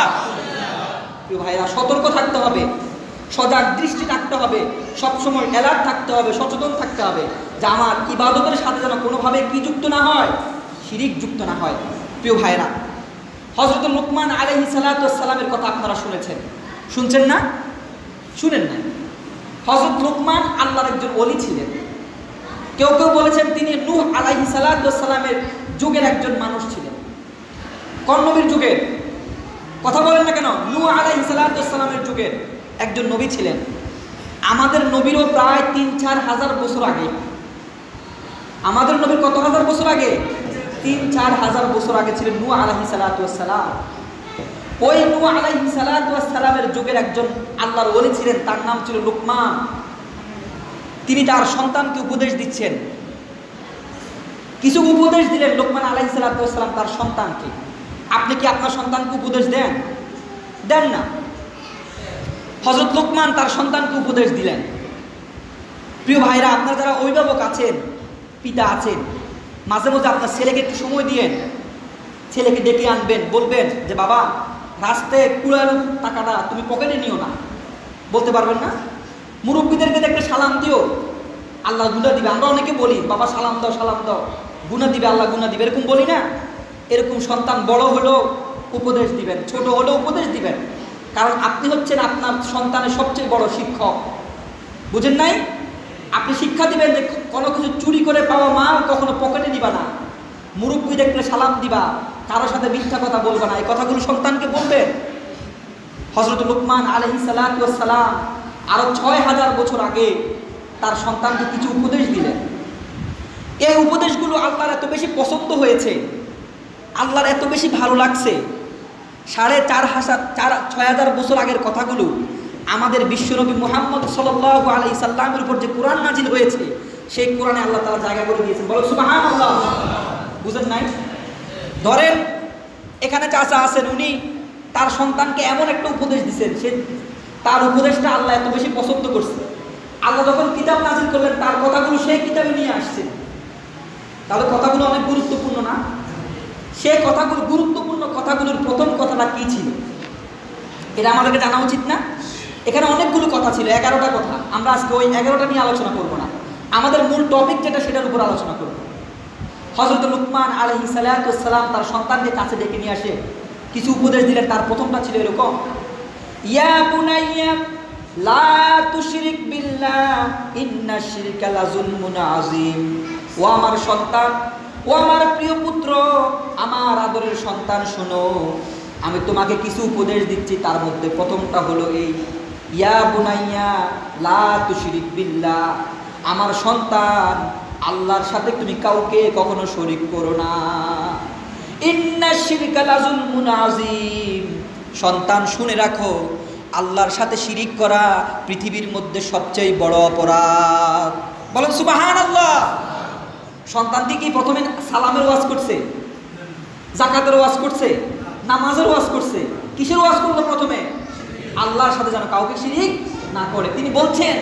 প্রিয় ভাইরা, সতর্ক থাকতে হবে, সজাগ দৃষ্টি রাখতে হবে, সবসময় অ্যালার্ট থাকতে হবে, সচেতন থাকতে হবে যে আমার ইবাদতের সাথে যেন কোনোভাবে কি যুক্ত না হয়, শিরিক যুক্ত না হয়। প্রিয় ভাইরা, হযরত লুকমান আলাইহিস সালাতু ওয়াস সালামের কথা আপনারা শুনছেন না? শুনেন না? হযরত লুকমান আল্লাহর একজন ওলি ছিলেন। কেউ বলেছেন তিনি নূহ আলাইহিস সালাতু ওয়াস সালামের যুগের একজন মানুষ ছিলেন। কোন নবীর যুগের কথা বলেন না কেন? নূহ আলাইহিস সালাতু ওয়াস সালামের যুগের একজন নবী ছিলেন। আমাদের নবীরও প্রায় 3-4 হাজার বছর আগে। আমাদের নবীর কত হাজার বছর আগে? 3-4 হাজার বছর আগে ছিলেন নূহ আলাইহিস সালাতু ওয়াস সালাম। ওই নূহ আলাইহিস সালাতু ওয়াস সালামের যুগের একজন আল্লাহর ওলি ছিলেন, তার নাম ছিল লুকমান। তিনি তার সন্তানকে উপদেশ দিচ্ছেন। কিছু উপদেশ দিলেন লুকমান আলাইহিস সালাতু ওয়াস সালাম তার সন্তানকে। আপনি কি আপনার সন্তানকে উপদেশ দেন না? হযরত লুকমান তার সন্তানকে উপদেশ দিলেন। প্রিয় ভাইরা, আপনারা যারা অভিভাবক আছেন, পিতা আছেন, মাঝে মাঝে আপনার ছেলেকে একটু সময় দিয়েন, ছেলেকে ডেকে আনবেন, বলবেন যে বাবা রাস্তায় কুড়ালো টাকাটা তুমি পকেটে নিও না। বলতে পারবেন না? মুরব্বীদেরকে দেখলে সালাম দিও, আল্লাহ গুনাহ দিবে। আমরা অনেকে বলি বাবা সালাম দাও, গুনাহ দিবে, আল্লাহ গুনাহ দিবে, এরকম বলি না? এরকম সন্তান বড় হলেও উপদেশ দিবেন, ছোট হলেও উপদেশ দিবেন, কারণ আপনি হচ্ছেন আপনার সন্তানের সবচেয়ে বড় শিক্ষক। বুঝেন নাই? আপনি শিক্ষা দিবেন যে কোনো কিছু চুরি করে পাওয়া মাল কখনো পকেটে দিবা না, মুরব্বী দেখলে সালাম দিবা, কারোর সাথে মিথ্যা কথা বলবা না, এই কথাগুলো সন্তানকে বলবেন। হযরত লুকমান আলাইহিস সালাতু ওয়াস সালাম আরো 6000 বছর আগে তার সন্তানকে কিছু উপদেশ দিলেন। এই উপদেশগুলো আল্লাহর এত বেশি পছন্দ হয়েছে, আল্লাহর এত বেশি ভালো লাগছে, 6500-6000 বছর আগের কথাগুলো আমাদের বিশ্বনবী মুহাম্মদ সাল্লাল্লাহু আলাইহি সাল্লামের উপর যে কোরআন নাজিল হয়েছে, সেই কোরআনে আল্লাহ তাআলা জায়গা করে দিয়েছেন। বলো সুবহানাল্লাহ। বুঝেন নাই? ধরেন এখানে চাচা আছেন, উনি তার সন্তানকে এমন একটা উপদেশ দিচ্ছেন, সে তার উপদেশটা আল্লাহ এত বেশি পছন্দ করছে, আল্লাহ যখন কিতাব নাজিল করলেন তার কথাগুলো সেই কিতাবে নিয়ে আসছেন। তাহলে কথাগুলো অনেক গুরুত্বপূর্ণ না? সেই কথাগুলো, গুরুত্বপূর্ণ কথাগুলোর প্রথম কথাটা কি ছিল এটা আমাদেরকে জানা উচিত না? এখানে অনেকগুলো কথা ছিল, 11টা কথা। আমরা আজকে ওই 11টা নিয়ে আলোচনা করব না, আমাদের মূল টপিক যেটা সেটার উপর আলোচনা করব। হযরত লুকমান আলাইহিস সালাম তার সন্তানকে কাছে ডেকে নিয়ে আসে কিছু উপদেশ দিলেন। তার প্রথমটা ছিল এরকম, ইয়া বুনাইয়া লা তুশরিক বিল্লাহ ইন্নাশ শিরকা লাযুলমুন আযীম। ও আমার সন্তান, ও আমার প্রিয় পুত্র, আমার আদরের সন্তান, শোনো, আমি তোমাকে কিছু উপদেশ দিচ্ছি। তার মধ্যে প্রথমটা হলো এই, ইয়া বুনাইয়া লা তুশরিক বিল্লাহ, আমার সন্তান, আল্লাহর সাথে তুমি কাউকে কখনো শরীক করো না। ইন্নাশ শিরকা লাযুলমুন আযীম, সন্তান শুনে রাখো, আল্লাহর সাথে শিরিক করা পৃথিবীর মধ্যে সবচেয়ে বড় অপরাধ। বলেন সুবহানাল্লাহ। সন্তানটি কি প্রথমে সালামের ওয়াজ করছে, যাকাতের ওয়াজ করছে, নামাজের ওয়াজ করছে? কিসের ওয়াজ করলো প্রথমে? আল্লাহর সাথে যেন কাউকে শিরিক না করে। তিনি বলছেন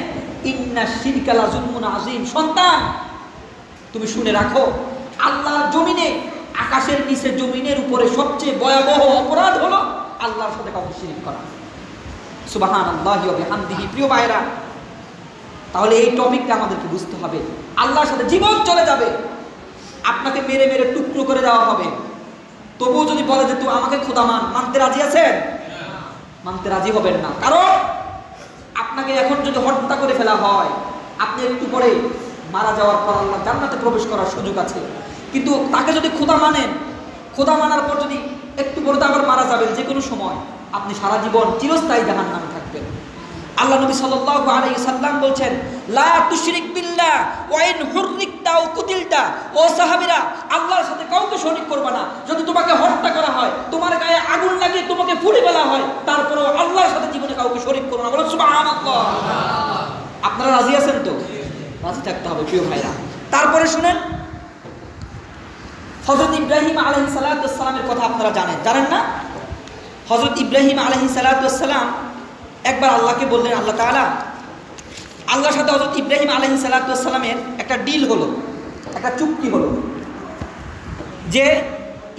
ইন্নাশ শিরকা লাযুলমুন আযীম, সন্তান তুমি শুনে রাখো, আল্লাহর জমিনে, আকাশের নিচে জমিনের উপরে সবচেয়ে ভয়াবহ অপরাধ হলো আল্লাহর সাথে কাউকে শিরিক করা। সুবহানাল্লাহি ওয়া বিহামদিহি। প্রিয় ভাইরা, তাহলে এই টপিকটা আমাদেরকে বুঝতে হবে। আল্লাহর সাথে জীবন চলে যাবে, আপনাকে মেরে মেরে টুকরো করে দেওয়া হবে, তবুও যদি বলে যে তুই আমাকে খোদা মান, মানতে রাজি আছেন? মানতে রাজি হবেন না। কারণ আপনাকে এখন যদি হত্যা করে ফেলা হয়, আপনি একটু পরে মারা যাওয়ার পর আল্লাহ জান্নাতে প্রবেশ করার সুযোগ আছে। কিন্তু তাকে যদি খোদা মানেন, খোদা মানার পর যদি একটু পরে তো আবার মারা যাবেন যে কোনো সময়, আপনি সারা জীবন চিরস্থায়ী জাহান্নামে থাকবেন। আল্লাহ নবী সাল্লাল্লাহু আলাইহি সাল্লাম বলছেন, লা তুশরিক বিল্লাহ ওয়া ইন হুররিকতা ওয়া কুতিলতা। ও সাহাবীরা, আল্লাহর সাথে কাউকে শরীক করবে না। যদি তোমাকে হত্যা করা হয়, তোমার গায়ে আগুন লাগিয়ে তোমাকে পুড়ে ফেলা হয়, তারপরেও আল্লাহর সাথে জীবনে কাউকে শরীক করো না। বলেন সুবহানাল্লাহ। আপনারা রাজি আছেন তো? রাজি থাকতে হবে প্রিয় ভাইরা। তারপরে শুনেন, হযরত ইব্রাহিম আলাইহিস সালামের কথা আপনারা জানেন না? হযরত ইব্রাহিম আলাইহিস সালাম একবার আল্লাহকে বললেন, আল্লাহ তাআলা, আল্লাহর সাথে হযরত ইব্রাহিম আলাইহিস সালামের একটা ডিল হলো, একটা চুক্তি হলো যে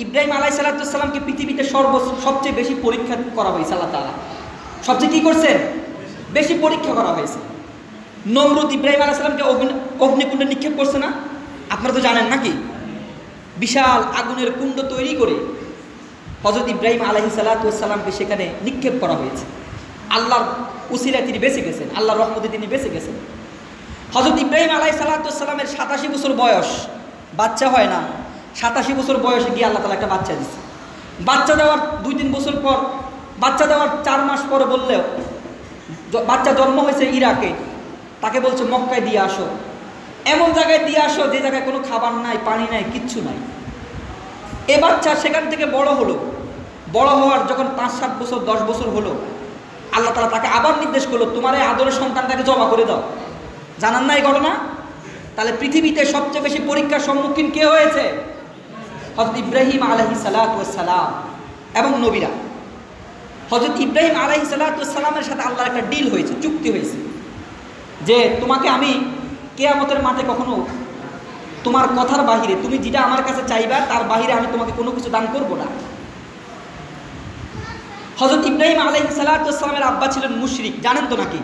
ইব্রাহিম আলাইহিস সালামকে পৃথিবীতে সবচেয়ে বেশি পরীক্ষা করা হয়েছে। আল্লাহ তাআলা সবচেয়ে কি করছেন? বেশি পরীক্ষা করা হয়েছে। নমরুদ ইব্রাহিম আলাইহিস সালামকে অগ্নিকুণ্ডে নিক্ষেপ করছে না? আপনারা তো জানেন নাকি? বিশাল আগুনের কুণ্ড তৈরি করে হযরত ইব্রাহিম আলাইহিস সালামকে সেখানে নিক্ষেপ করা হয়েছে। আল্লাহর উসিলায় তিনি বেঁচে গেছেন, আল্লাহর রহমতে তিনি বেঁচে গেছেন। হযরত ইব্রাহিম আলাইহিস সালামের 87 বছর বয়স, বাচ্চা হয় না। 87 বছর বয়সে গিয়ে আল্লাহ তাআলা একটা বাচ্চা দিচ্ছে। বাচ্চা দেওয়ার 2-3 বছর পর, বাচ্চা দেওয়ার 4 মাস পরে বললেও, বাচ্চা জন্ম হয়েছে ইরাকে, তাকে বলছে মক্কায় দিয়ে আসো, এমন জায়গায় দিয়ে আসো যে জায়গায় কোনো খাবার নাই, পানি নাই, কিচ্ছু নাই। এ বাচ্চা সেখান থেকে বড় হলো। বড় হওয়ার যখন 5-7 বছর 10 বছর হলো, আল্লাহ তাআলা তাকে আবার নির্দেশ করলো, তোমার এই আদরের সন্তানটাকে জমা করে দাও। জানান না এই ঘটনা? তাহলে পৃথিবীতে সবচেয়ে বেশি পরীক্ষার সম্মুখীন কে হয়েছে? হযরত ইব্রাহিম আলাইহিস সালাম এবং নবীরা। হযরত ইব্রাহিম আলাইহিস সালামের সাথে আল্লাহর একটা ডিল হয়েছে, চুক্তি হয়েছে যে তোমাকে আমি কিয়ামতের মাঠে কখনো তোমার কথার বাহিরে, তুমি যেটা আমার কাছে চাইবা তার বাহিরে আমি তোমাকে কোনো কিছু দান করব না। হযরত ইব্রাহিম আলাইহিস সালামের আব্বা ছিলেন মুশরিক, জানেন তো নাকি?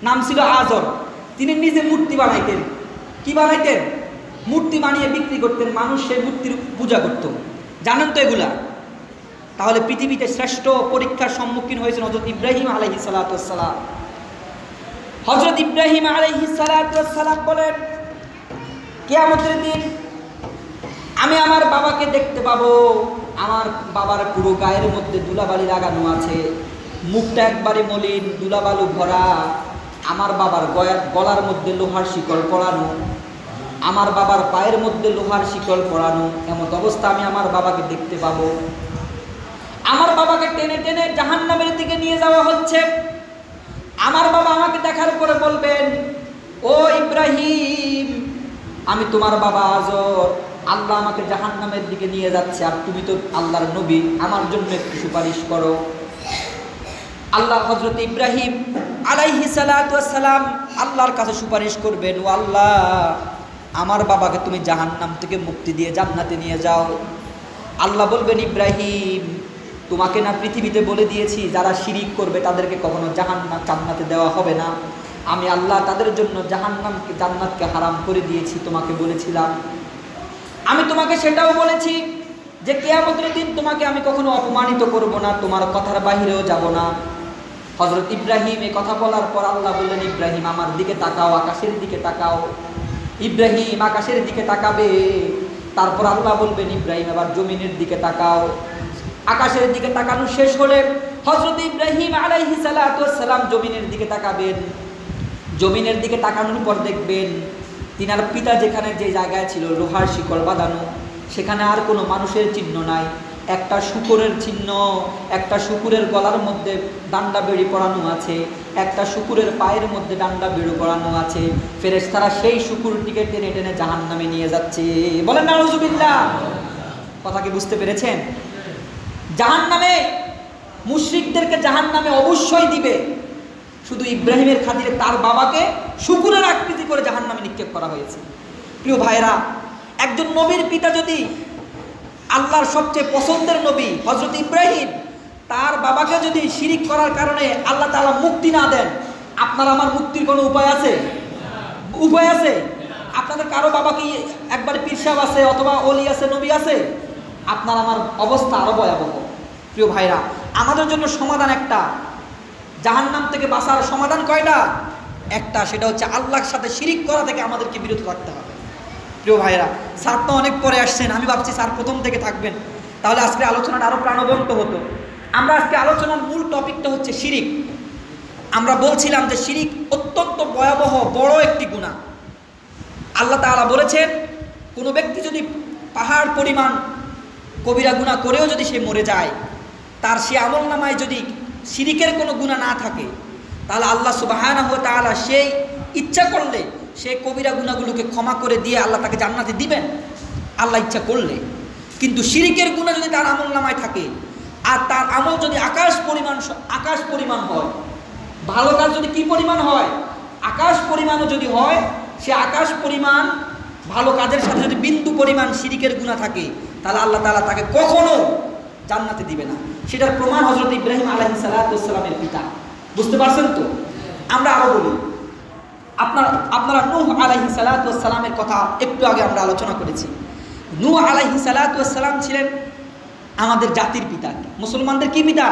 নাম ছিল আজর। তিনি নিজে মূর্তি বানাইতেন। কি বানাইতেন? মূর্তি বানিয়ে বিক্রি করতেন, মানুষ সেই মূর্তির পূজা করত। জানেন তো এগুলা? তাহলে পৃথিবীতে শ্রেষ্ঠ পরীক্ষার সম্মুখীন হয়েছেন হযরত ইব্রাহিম আলাইহিস সালাম। হযরত ইব্রাহিম আলাইহিস সালাম বলেন, কিয়ামতের দিন আমি আমার বাবাকে দেখতে পাবো। আমার বাবার পুরো গায়ের মধ্যে ধুলাবালি লাগানো আছে, মুখটা একবারে মলিন, ধুলাবালু ভরা। আমার বাবার গলার মধ্যে লোহার শিকল পরানো, আমার বাবার পায়ের মধ্যে লোহার শিকল পরানো। এমন অবস্থা আমি আমার বাবাকে দেখতে পাবো। আমার বাবাকে টেনে টেনে জাহান্নামের দিকে নিয়ে যাওয়া হচ্ছে। আমার বাবা আমাকে দেখার পরে বলবেন, ও ইব্রাহিম, আমি তোমার বাবা আজর, আল্লাহ আমাকে জাহান্নামের দিকে নিয়ে যাচ্ছে, আর তুমি তো আল্লাহর নবী, আমার জন্য একটু সুপারিশ করো। আল্লাহ হযরত ইব্রাহিম আলাইহিস সালাম আল্লাহর কাছে সুপারিশ করবেন, ও আল্লাহ, আমার বাবাকে তুমি জাহান্নাম থেকে মুক্তি দিয়ে জান্নাতে নিয়ে যাও। আল্লাহ বলবেন, ইব্রাহিম, তোমাকে না পৃথিবীতে বলে দিয়েছি যারা শিরিক করবে তাদেরকে কখনো জান্নাতে দেওয়া হবে না। আমি আল্লাহ তাদের জন্য জাহান্নামকে জান্নাতকে হারাম করে দিয়েছি, তোমাকে বলেছিলাম। আমি তোমাকে সেটাও বলেছি যে কিয়ামতের দিন তোমাকে আমি কখনো অপমানিত করব না, তোমার কথার বাহিরেও যাব না। হযরত ইব্রাহিম এই কথা বলার পর আল্লাহ বললেন, ইব্রাহিম আমার দিকে তাকাও, আকাশের দিকে তাকাও। ইব্রাহিম আকাশের দিকে তাকাবে, তারপর আল্লাহ বলবেন, ইব্রাহিম এবার জমিনের দিকে তাকাও। আকাশের দিকে তাকানো শেষ হলে হযরত ইব্রাহিম আলাইহিস সালাতু ওয়াস সালাম জমিনের দিকে তাকাবেন। জমিনের দিকে তাকানোর পর দেখবেন তিনার পিতা যেখানে যে জায়গায় ছিল লোহার শিকল বাঁধানো, সেখানে আর কোনো মানুষের চিহ্ন নাই, একটা শূকরের চিহ্ন। একটা শূকরের গলার মধ্যে ডান্ডা বেড়ি পরানো আছে, একটা শূকরের পায়ের মধ্যে ডান্ডা বেড়ি পরানো আছে। ফেরেশতারা সেই শূকরটিকে টেনে টেনে জাহান্নামে নিয়ে যাচ্ছে। বলেন নাউজুবিল্লাহ। কথা কি বুঝতে পেরেছেন? জাহান্নামে মুশরিকদেরকে জাহান্নামে অবশ্যই দিবে। শুধু ইব্রাহিমের খাতিরে তার বাবাকে শূকরের আকৃতি করে জাহান্নামে নিক্ষেপ করা হয়েছে। প্রিয় ভাইরা, একজন নবীর পিতা যদি আল্লাহর সবচেয়ে পছন্দের নবী হযরত ইব্রাহিম, তার বাবাকে যদি শিরিক করার কারণে আল্লাহ তাআলা মুক্তি না দেন, আপনার আমার মুক্তির কোনো উপায় আছে? উপায় আছে? আপনাদের কারো বাবা কি একবার পীর সাহেব আছে অথবা ওলি আছে, নবী আছে? আপনার আমার অবস্থা আরো ভয়াবহ। প্রিয় ভাইরা, আমাদের জন্য সমাধান একটা, জাহান্নাম থেকে বাঁচার সমাধান কয়টা? একটা, সেটা হচ্ছে আল্লাহর সাথে শিরিক করা থেকে আমাদেরকে বিরত রাখতে হবে। প্রিয় ভাইরা, স্যার তো অনেক পরে আসছেন, আমি ভাবছি স্যার প্রথম থেকে থাকবেন, তাহলে আজকে আলোচনাটা আরো প্রাণবন্ত হতো। আমরা আজকে আলোচনার মূল টপিকটা হচ্ছে শিরিক। আমরা বলছিলাম যে শিরিক অত্যন্ত ভয়াবহ বড় একটি গুনাহ। আল্লাহ তাআলা বলেছেন, কোনো ব্যক্তি যদি পাহাড় পরিমাণ কবিরা গুনাহ করেও যদি সে মরে যায়, তার সে আমলনামায় যদি শিরিকের কোনো গুনাহ না থাকে, তাহলে আল্লাহ সুবহানাহু ওয়া তাআলা সেই ইচ্ছা করলে সেই কবিরা গুনাহগুলোকে ক্ষমা করে দিয়ে আল্লাহ তাকে জান্নাতে দিবেন, আল্লাহ ইচ্ছা করলে। কিন্তু শিরিকের গুনাহ যদি তার আমলনামায় থাকে আর তার আমল যদি আকাশ পরিমাণ হয়, ভালো কাজ যদি কি পরিমাণ হয়? আকাশ পরিমাণও যদি হয়, সে আকাশ পরিমাণ ভালো কাজের সাথে যদি বিন্দু পরিমাণ শিরিকের গুনাহ থাকে, তাহলে আল্লাহ তাআলা তাকে কখনো জান্নাতে দিবে না। সেটার প্রমাণ হযরত ইব্রাহিম আলাইহিস সালাতু ওয়াস সালামের পিতা। বুঝতে পারছেন তো? আমরা আরো বলি, আপনারা নূহ আলাইহিস সালাতু ওয়াস সালামের কথা একটু আগে আমরা আলোচনা করেছি। নূহ আলাইহিস সালাতু ওয়াস সালাম ছিলেন আমাদের জাতির পিতা। মুসলমানদের কি পিতা?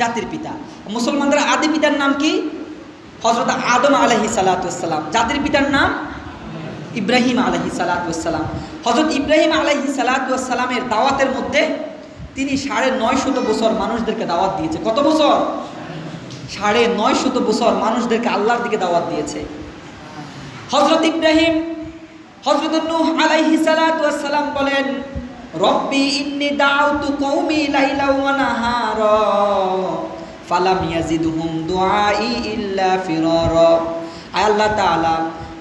জাতির পিতা। মুসলমানদের আদি পিতার নাম কি? হযরত আদম আলাইহিস সালাতু ওয়াস সালাম। জাতির পিতার নাম ইব্রাহিম আলাইহিস সালাতু ওয়াস সালাম। হযরত ইব্রাহিম আলাইহিস সালাতু ওয়াস সালামের দাওয়াতের মধ্যে তিনি 950 বছর মানুষদেরকে দাওয়াত দিয়েছে। কত বছর? 950 বছর মানুষদেরকে আল্লাহর দিকে দাওয়াত দিয়েছে। হযরত ইব্রাহিম, হযরত নূহ আলাইহিস সালাতু ওয়াস সালাম বলেন, রব্বি ইন্নী দাউতু কওমি লাইলা ওয়া নাহারা ফালাম ইয়াজিদহুম দুআই ইল্লা ফিরারা। আয় আল্লাহ তাআলা,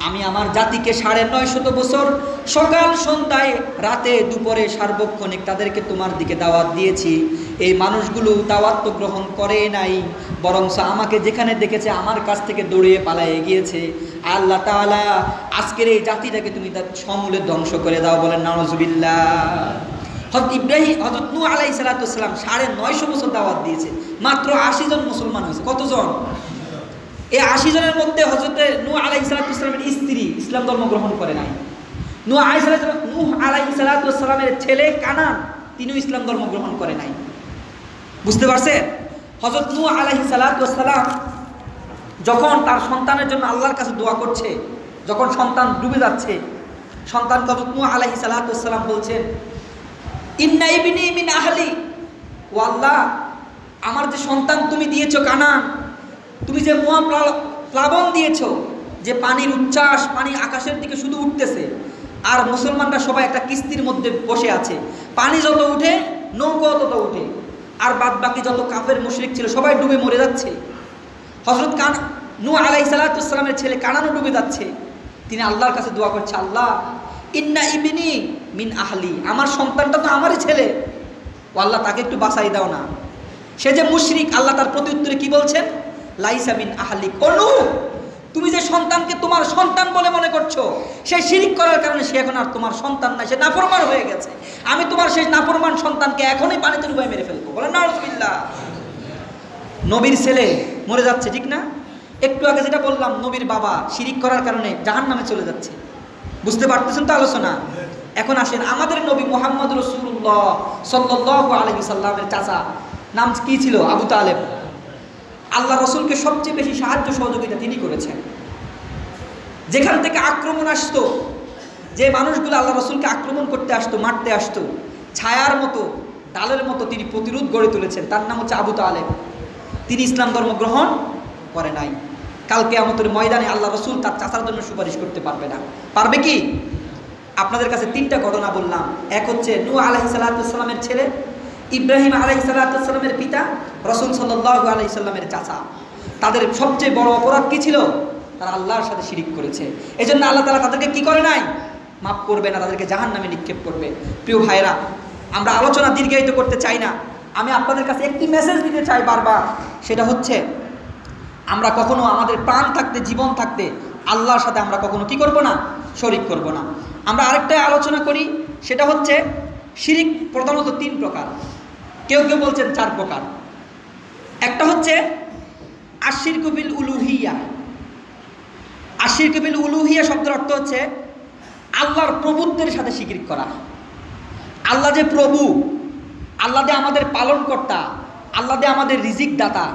আমি আমার জাতিকে 950 বছর সকাল সন্ধ্যায় রাতে দুপুরে সার্বক্ষণিক তাদেরকে তোমার দিকে দাওয়াত দিয়েছি। এই মানুষগুলো দাওয়াত তো গ্রহণ করে নাই, বরং আমাকে যেখানে দেখেছে আমার কাছ থেকে দৌড়িয়ে পালায়ে গিয়েছে। আল্লাহ তাআলা, আজকের এই জাতিটাকে তুমি তার সমূলে ধ্বংস করে দাও। বলেন নাউজুবিল্লাহ। হযরত নূহ আলাইহিস সালাতু ওয়াস সালাম 950 বছর দাওয়াত দিয়েছে, মাত্র 80 জন মুসলমান হয়েছে। কতজন? এই 80 জনের মধ্যে হযরত নূহ আলাইহিস সালাতু ওয়াস সালামের স্ত্রী ইসলাম ধর্ম গ্রহণ করে নাই। নূহ আলাইহিস সালাতু ওয়াস সালামের ছেলে কানান, তিনিও ইসলাম ধর্ম গ্রহণ করে নাই। বুঝতে পারছেন? হযরত নূহ আলাইহিস সালাতু ওয়াস সালাম যখন তার সন্তানের জন্য আল্লাহর কাছে দোয়া করছে, যখন সন্তান ডুবে যাচ্ছে, সন্তান হযরত নূহ আলাইহিস সালাতু ওয়াস সালাম বলছেন, ইন্না ইবনি মিন আহলি, ও আল্লাহ, আমার যে সন্তান তুমি দিয়েছো কানান, তুমি যে মহা প্লাবন দিয়েছো, যে পানির উচ্ছ্বাস, পানি আকাশের দিকে শুধু উঠতেছে, আর মুসলমানরা সবাই একটা কিস্তির মধ্যে বসে আছে, পানি যত উঠে নৌকাও তত উঠে, আর বাদ বাকি যত কাফের মুশরিক ছিল সবাই ডুবে মরে যাচ্ছে। হযরত নূহ আলাইহিস সালাতু ওয়াস সালামের ছেলে কানানও ডুবে যাচ্ছে। তিনি আল্লাহর কাছে দোয়া করছে, আল্লাহ, ইন্না ইবনি মিন আহলি, আমার সন্তানটা তো আমারই ছেলে, ও আল্লাহ, তাকে একটু বাঁচাই দাও না। সে যে মুশরিক। আল্লাহ তার প্রতি উত্তরে কি বলছেন? লাইসা মিন আহলিক, ও নূহ, তুমি যে সন্তানকে তোমার সন্তান বলে মনে করছো, সেই শিরিক করার কারণে সে এখন আর তোমার সন্তান না, সে নাফরমান হয়ে গেছে। আমি তোমার সেই নাফরমান সন্তানকে এখনই পানিতে ডুবাই মেরে ফেলবো। বলেন নাউজুবিল্লাহ। নবীর ছেলে মরে যাচ্ছে, ঠিক না? একটু আগে যেটা বললাম, নবীর বাবা শিরিক করার কারণে জাহান্নামে চলে যাচ্ছে। বুঝতে পারতেছেন তো আলোচনা? এখন আসেন, আমাদের নবী মুহাম্মদ রাসূলুল্লাহ সাল্লাল্লাহু আলাইহি সাল্লামের চাচা নাম কি ছিল? আবু তালেব। আল্লাহ রসুলকে সবচেয়ে বেশি সাহায্য সহযোগিতা তিনি করেছেন। যেখান থেকে আক্রমণ আসতো, যে মানুষগুলো আল্লাহ রসুলকে আক্রমণ করতে আসতো, মারতে আসতো, ছায়ার মতো, ডালের মতো তিনি প্রতিরোধ গড়ে তুলেছেন। তার নাম হচ্ছে আবু তালেব। তিনি ইসলাম ধর্ম গ্রহণ করে নাই। কালকে আমাদের ময়দানে আল্লাহ রসুল তার চাচার জন্য সুপারিশ করতে পারবে না। পারবে কি? আপনাদের কাছে তিনটা ঘটনা বললাম। এক হচ্ছে নূহ আলাইহিস সালামের ছেলে, ইব্রাহিম আলাইহিস সালামের পিতা, রাসূল সাল্লাল্লাহু আলাইহি সাল্লামের চাচা। তাদের সবচেয়ে বড় অপরাধ কি ছিল? তারা আল্লাহর সাথে শিরিক করেছে। এজন্য আল্লাহ তাআলা তাদেরকে কি করে নাই? মাফ করবে না, তাদেরকে জাহান্নামে নিক্ষেপ করবে। প্রিয় ভাইরা, আমরা আলোচনা দীর্ঘায়িত করতে চাই না। আমি আপনাদের কাছে একটি মেসেজ দিতে চাই বারবার, সেটা হচ্ছে আমরা কখনো আমাদের প্রাণ থাকতে, জীবন থাকতে আল্লাহর সাথে আমরা কখনো কি করব না? শরিক করব না। আমরা আরেকটা আলোচনা করি, সেটা হচ্ছে শিরিক প্রধানত 3 প্রকার, কেউ কেউ বলছেন 4 প্রকার। একটা হচ্ছে আশিরকু বিল উলুহিয়া। আশিরকু বিল উলুহিয়া শব্দের অর্থ হচ্ছে আল্লাহর প্রভুত্বের সাথে শিরিক করা। আল্লাহ যে প্রভু, আল্লাহ যে আমাদের পালনকর্তা, আল্লাহ যে আমাদের রিজিক দাতা,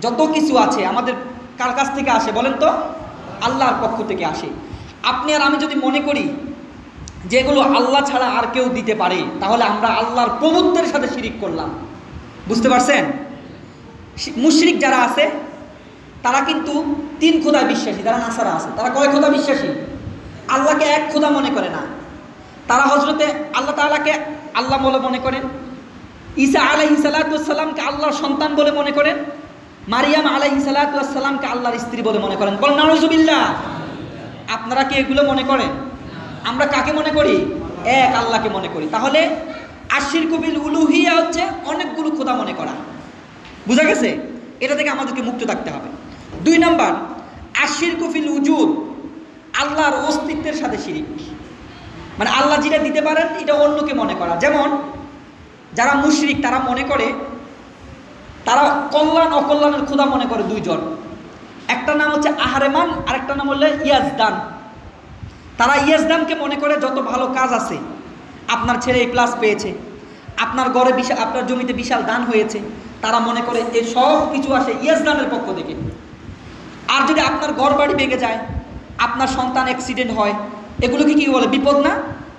যত কিছু আছে আমাদের কার কাছ থেকে আসে বলেন তো? আল্লাহর পক্ষ থেকে আসে। আপনি আর আমি যদি মনে করি যেগুলো আল্লাহ ছাড়া আর কেউ দিতে পারে, তাহলে আমরা আল্লাহর প্রভুত্বের সাথে শিরিক করলাম। বুঝতে পারছেন? মুশরিক যারা আছে তারা কিন্তু 3 খোদায় বিশ্বাসী। তারা নাসারা আছে, তারা কয় খোদা বিশ্বাসী? আল্লাহকে এক খোদা মনে করে না। তারা হযরতে আল্লাহ তাআলাকে আল্লাহ বলে মনে করেন, ঈসা আলাইহিস সালামকে আল্লাহর সন্তান বলে মনে করেন, মারিয়াম আলাইহিস সালামকে আল্লাহর স্ত্রী বলে মনে করেন। বলেন নাউজুবিল্লাহ। আপনারা কি এগুলো মনে করেন? আমরা কাকে মনে করি? এক আল্লাহকে মনে করি। তাহলে আশিরকু বিল উলুহিয়া হচ্ছে অনেকগুলো খোদা মনে করা। বুঝা গেছে? এটা থেকে আমাদেরকে মুক্ত থাকতে হবে। 2 নাম্বার আশিরকু ফিল উজুদ, আল্লাহর অস্তিত্বের সাথে শিরিক। মানে আল্লাহ যেটা দিতে পারেন এটা অন্যকে মনে করা। যেমন যারা মুশরিক তারা মনে করে, তারা কল্যাণ অকল্যাণের খোদা মনে করে 2 জন। একটা নাম হচ্ছে আহারেমান, আর একটা নাম হলো ইয়াজদান। তারা ইয়াজদানকে মনে করে যত ভালো কাজ আছে, আপনার ছেলে A+ পেয়েছে, আপনার ঘরে বিশাল, আপনার জমিতে বিশাল দান হয়েছে, তারা মনে করে এই সব কিছু আসে ইয়াজদানের পক্ষ থেকে। আর যদি আপনার ঘর বাড়ি ভেঙে যায়, আপনার সন্তান অ্যাক্সিডেন্ট হয়, এগুলোকে কি বলে? বিপদ না?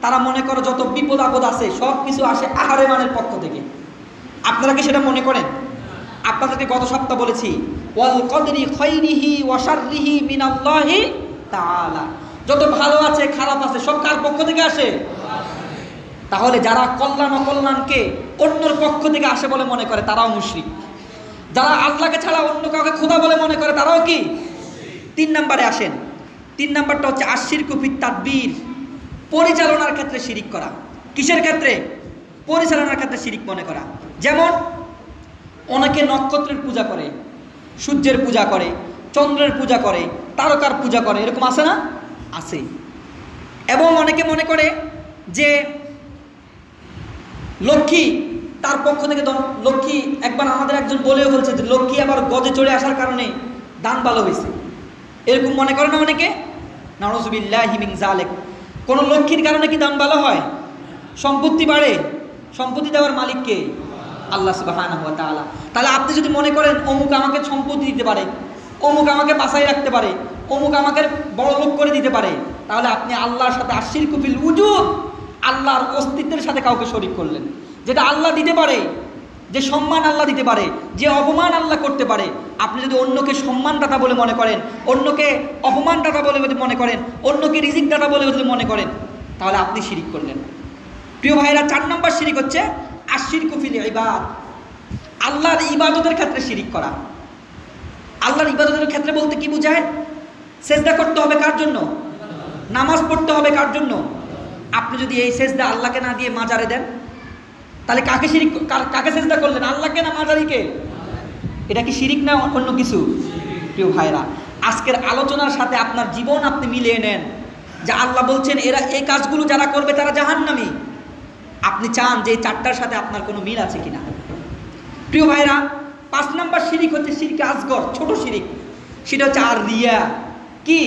তারা মনে করে যত বিপদ আপদ আছে সব কিছু আসে আহারেমানের পক্ষ থেকে। আপনারা কি সেটা মনে করেন? আপনাদেরকে গত সপ্তাহ বলেছি, ওয়াল কদরি খাইরিহি ওয়া শাররিহি মিনাল্লাহি তাআলা। যত ভালো আছে খারাপ আছে সব কার পক্ষ থেকে আসে? তাহলে যারা কল্যাণ অকল্যাণকে অন্যর পক্ষ থেকে আসে বলে মনে করে তারাও মুশরিক। যারা আল্লাহকে ছাড়া অন্য কাউকে খোদা বলে মনে করে তারাও কি? 3 নম্বরে আসেন। 3 নম্বরটা হচ্ছে আশিরকু ফিত তাদবীর, পরিচালনার ক্ষেত্রে শিরিক করা। কিসের ক্ষেত্রে? পরিচালনার ক্ষেত্রে শিরিক মনে করা। যেমন অনেকে নক্ষত্রের পূজা করে, সূর্যের পূজা করে, চন্দ্রের পূজা করে, তারকার পূজা করে, এরকম আছে না? আছে। এবং অনেকে মনে করে যে লক্ষ্মী তার পক্ষ থেকে লক্ষ্মী, একবার আমাদের একজন বলেও বলছে যে লক্ষ্মী আবার গজে চড়ে আসার কারণে দান ভালো হয়েছে, এরকম মনে করে না অনেকে। নাউযুবিল্লাহি মিন যালিক। কোন লক্ষ্মীর কারণে কি দান ভালো হয়? সম্পত্তি বাড়ে? সম্পত্তি দেওয়ার মালিক কে? আল্লাহ সুবহানাহু ওয়া তাআলা। তাহলে আপনি যদি মনে করেন অমুক আমাকে সম্পত্তি দিতে পারে, অমুক আমাকে বাঁচাই রাখতে পারে, অমুক আমাকে বড় লোক করে দিতে পারে, তাহলে আপনি আল্লাহর সাথে আশিরকু ফিল উজুদ, আল্লাহর অস্তিত্বের সাথে কাউকে শরীক করলেন। যেটা আল্লাহ দিতে পারে, যে সম্মান আল্লাহ দিতে পারে, যে অপমান আল্লাহ করতে পারে, আপনি যদি অন্যকে সম্মানদাতা বলে মনে করেন, অন্যকে অপমানদাতা বলে যদি মনে করেন, অন্যকে রিজিকদাতা বলে যদি মনে করেন, তাহলে আপনি শিরিক করলেন। প্রিয় ভাইরা, 4 নম্বর শিরিক হচ্ছে আশিরকু ফিল ইবাদ, আল্লাহর ইবাদতের ক্ষেত্রে শিরিক করা। আল্লাহর ইবাদতের ক্ষেত্রে বলতে কি বোঝায়? সেজদা করতে হবে কার জন্য? নামাজ পড়তে হবে কার জন্য? আপনি যদি এই সেজদা আল্লাহকে না দিয়ে মাজারে দেন, তাহলে কাকে শিরিক, কাকে সেজদা করলেন? আল্লাহকে না মাজারিকে? এটা কি শিরিক না অন্য কিছু? প্রিয় ভাইরা, আজকের আলোচনার সাথে আপনার জীবন আপনি মিলিয়ে নেন যে আল্লাহ বলছেন এরা এই কাজগুলো যারা করবে তারা জাহান্নামী। আপনি চান যে এই চারটার সাথে আপনার কোনো মিল আছে কিনা? প্রিয় ভাইরা, 5 নাম্বার শিরিক হচ্ছে শিরকে আসগর, ছোট শিরিক। সেটা হচ্ছে আর রিয়া। কি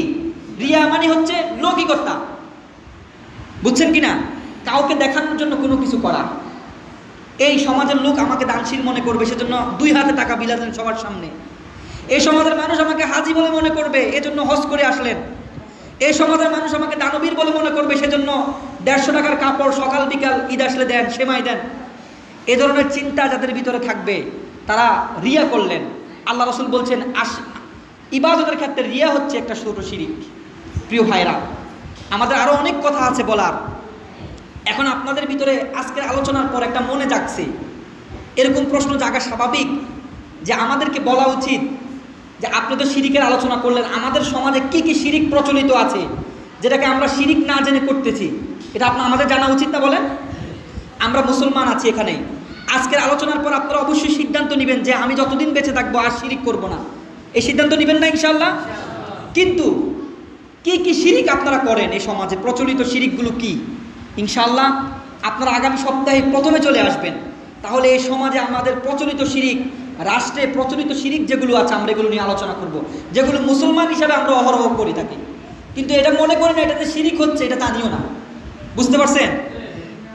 রিয়া? মানে হচ্ছে লৌকিকতা। বুঝছেন কিনা? কাউকে দেখানোর জন্য কোনো কিছু করা। এই সমাজের লোক আমাকে দানশীল মনে করবে, সেজন্য 2 হাতে টাকা বিলালেন সবার সামনে। এই সমাজের মানুষ আমাকে হাজি বলে মনে করবে, এজন্য হজ করে আসলেন। এই সমাজের মানুষ আমাকে দানবীর বলে মনে করবে, সেজন্য 150 টাকার কাপড় সকাল বিকাল ঈদ আসলে দেন, সেমাই দেন। এ ধরনের চিন্তা যাদের ভিতরে থাকবে তারা রিয়া করলেন। আল্লাহ রাসূল বলছেন ইবাদতের ক্ষেত্রে রিয়া হচ্ছে একটা ছোট শিরিক। প্রিয় ভাইরা, আমাদের আরো অনেক কথা আছে বলার। এখন আপনাদের ভিতরে আজকের আলোচনার পর একটা মনে জাগছে, এরকম প্রশ্ন জাগা স্বাভাবিক যে আমাদেরকে বলা উচিত যে আপনি তো শিরিকের আলোচনা করলেন, আমাদের সমাজে কি কি শিরিক প্রচলিত আছে যেটাকে আমরা শিরিক না জেনে করতেছি, এটা আমাদের জানা উচিত না? বলেন, আমরা মুসলমান আছি এখানে। আজকের আলোচনার পর আপনারা অবশ্যই সিদ্ধান্ত নেবেন যে আমি যতদিন বেঁচে থাকবো আর শিরিক করব না। এই সিদ্ধান্ত নেবেন না ইনশাআল্লাহ? কিন্তু কি কি শিরিক আপনারা করেন, এই সমাজে প্রচলিত শিরিকগুলো কি? ইনশাআল্লাহ আপনারা আগামী সপ্তাহে প্রথমে চলে আসবেন। তাহলে এই সমাজে আমাদের প্রচলিত শিরিক, রাষ্ট্রে প্রচলিত শিরিক যেগুলো আছে আমরা এগুলো নিয়ে আলোচনা করব, যেগুলো মুসলমান হিসাবে আমরা অহরহ করে থাকি। কিন্তু এটা মনে করি না এটাতে শিরিক হচ্ছে, এটা জানিও না। বুঝতে পারছেন?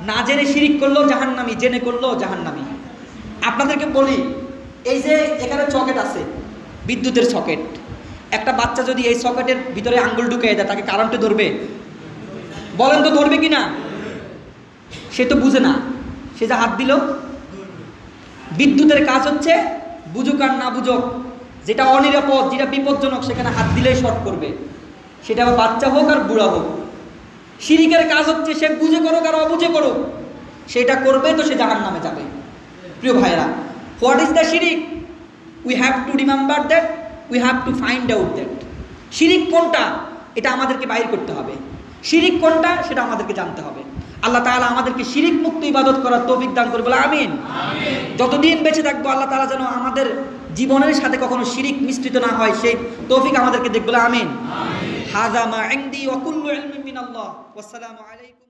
না জেনে শিরিক করলেও জাহান্নামী, জেনে করলেও জাহান্নামী। আপনাদেরকে বলি, এই যে এখানে সকেট আছে, বিদ্যুতের সকেট, একটা বাচ্চা যদি এই সকেটের ভিতরে আঙ্গুল ঢুকিয়ে দেয় তাকে কারেন্টে ধরবে? বলেন তো ধরবে কিনা? সে তো বুঝে না, সে যা হাত দিল। বিদ্যুতের কাজ হচ্ছে বুঝুক আর না বুঝুক, যেটা অনিরাপদ, যেটা বিপজ্জনক, সেখানে হাত দিলেই শর্ট করবে, সেটা আবার বাচ্চা হোক আর বুড়া হোক। শিরিকের কাজ হচ্ছে সে বুঝে করুক আর অবুঝে করুক, সেটা করবে তো সে জাহান্নামে যাবে। প্রিয় ভাইরা, হোয়াট ইজ দ্য শিরিক? We have to remember that, we have to find out that. শিরিক কোনটা এটা আমাদেরকে বাইর করতে হবে, শিরিক কোনটা সেটা আমাদেরকে জানতে হবে। আল্লাহ তাআলা আমাদেরকে শিরিক মুক্ত ইবাদত করার তৌফিক দান করে, বলে আমিন। যতদিন বেঁচে থাকবো আল্লাহ তাআলা যেন আমাদের জীবনের সাথে কখনো শিরিক মিশ্রিত না হয়, সেই তৌফিক আমাদেরকে দেখ, বলে আমিন। হাযা মা ইনদি ওয়া কুল্লু ইলমিন মিনাল্লাহ। ওয়াসসালামু আলাইকুম।